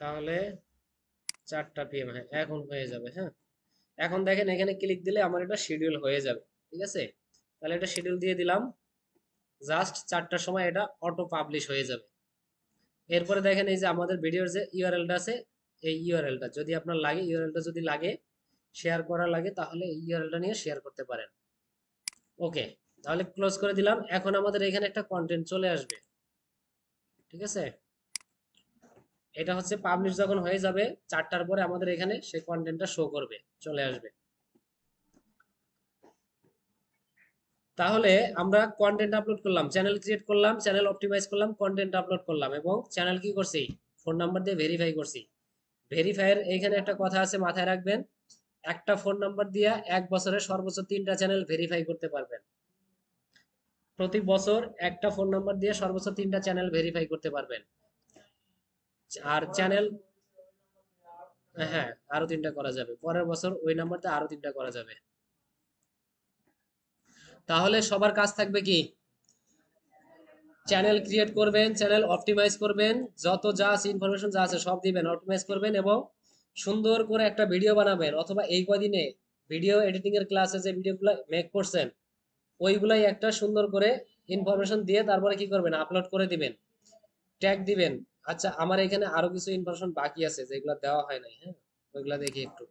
Speaker 1: তাহলে 4টা পিএম, হ্যাঁ এখন হয়ে যাবে। হ্যাঁ, এখন দেখেন এখানে ক্লিক দিলে আমার এটা শিডিউল হয়ে যাবে। ঠিক আছে, তাহলে এটা শিডিউল দিয়ে দিলাম, জাস্ট 4টার সময় এটা অটো পাবলিশ হয়ে যাবে। এরপরে দেখেন এই যে আমাদের ভিডিওর যে ইউআরএলটা আছে, এই ইউআরএলটা যদি আপনার লাগে, ইউআরএলটা যদি লাগে, শেয়ার করা লাগে, তাহলে এই ইউআরএলটা নিয়ে শেয়ার করতে পারেন। ওকে, তাহলে ক্লোজ করে দিলাম। এখন আমাদের এখানে একটা কন্টেন্ট চলে আসবে। ঠিক আছে, এটা হচ্ছে পাবলিশ যখন হয়ে যাবে 4টার পরে আমাদের এখানে সেই কন্টেন্টটা শো করবে, চলে আসবে। তাহলে আমরা কন্টেন্ট আপলোড করলাম, চ্যানেল ক্রিয়েট করলাম, চ্যানেল অপটিমাইজ করলাম, কন্টেন্ট আপলোড করলাম, এবং চ্যানেল কি করছি, ফোন নাম্বার দিয়ে ভেরিফাই করছি। ভেরিফাইয়ের এইখানে একটা কথা আছে, মাথায় রাখবেন, একটা ফোন নাম্বার দিয়ে 1 বছরে সর্বোচ্চ 3টা চ্যানেল ভেরিফাই করতে পারবেন। প্রতি বছর একটা ফোন নাম্বার দিয়ে সর্বোচ্চ 3টা চ্যানেল ভেরিফাই করতে পারবেন। আর চ্যানেল, হ্যাঁ আরো 3টা করা যাবে, পরের বছর ওই নাম্বারটা আরো 3টা করা যাবে। তাহলে সবার কাজ থাকবে কি, চ্যানেল ক্রিয়েট করবেন, চ্যানেল অপটিমাইজ করবেন, যত যা আছে ইনফরমেশন যা আছে সব দিবেন, অপটিমাইজ করবেন, এবং সুন্দর করে একটা ভিডিও বানাবেন। অথবা এই কদিনে ভিডিও এডিটিং এর ক্লাসে যে ভিডিওগুলো মেক করছেন, ওইগুলাই একটা সুন্দর করে ইনফরমেশন দিয়ে তারপরে কি করবেন, আপলোড করে দিবেন, ট্যাগ দিবেন। আচ্ছা, আমার এখানে আরো কিছু ইনফরমেশন বাকি আছে যেগুলো দেওয়া হয় নাই। হ্যাঁ, ওইগুলা দেখি একটু।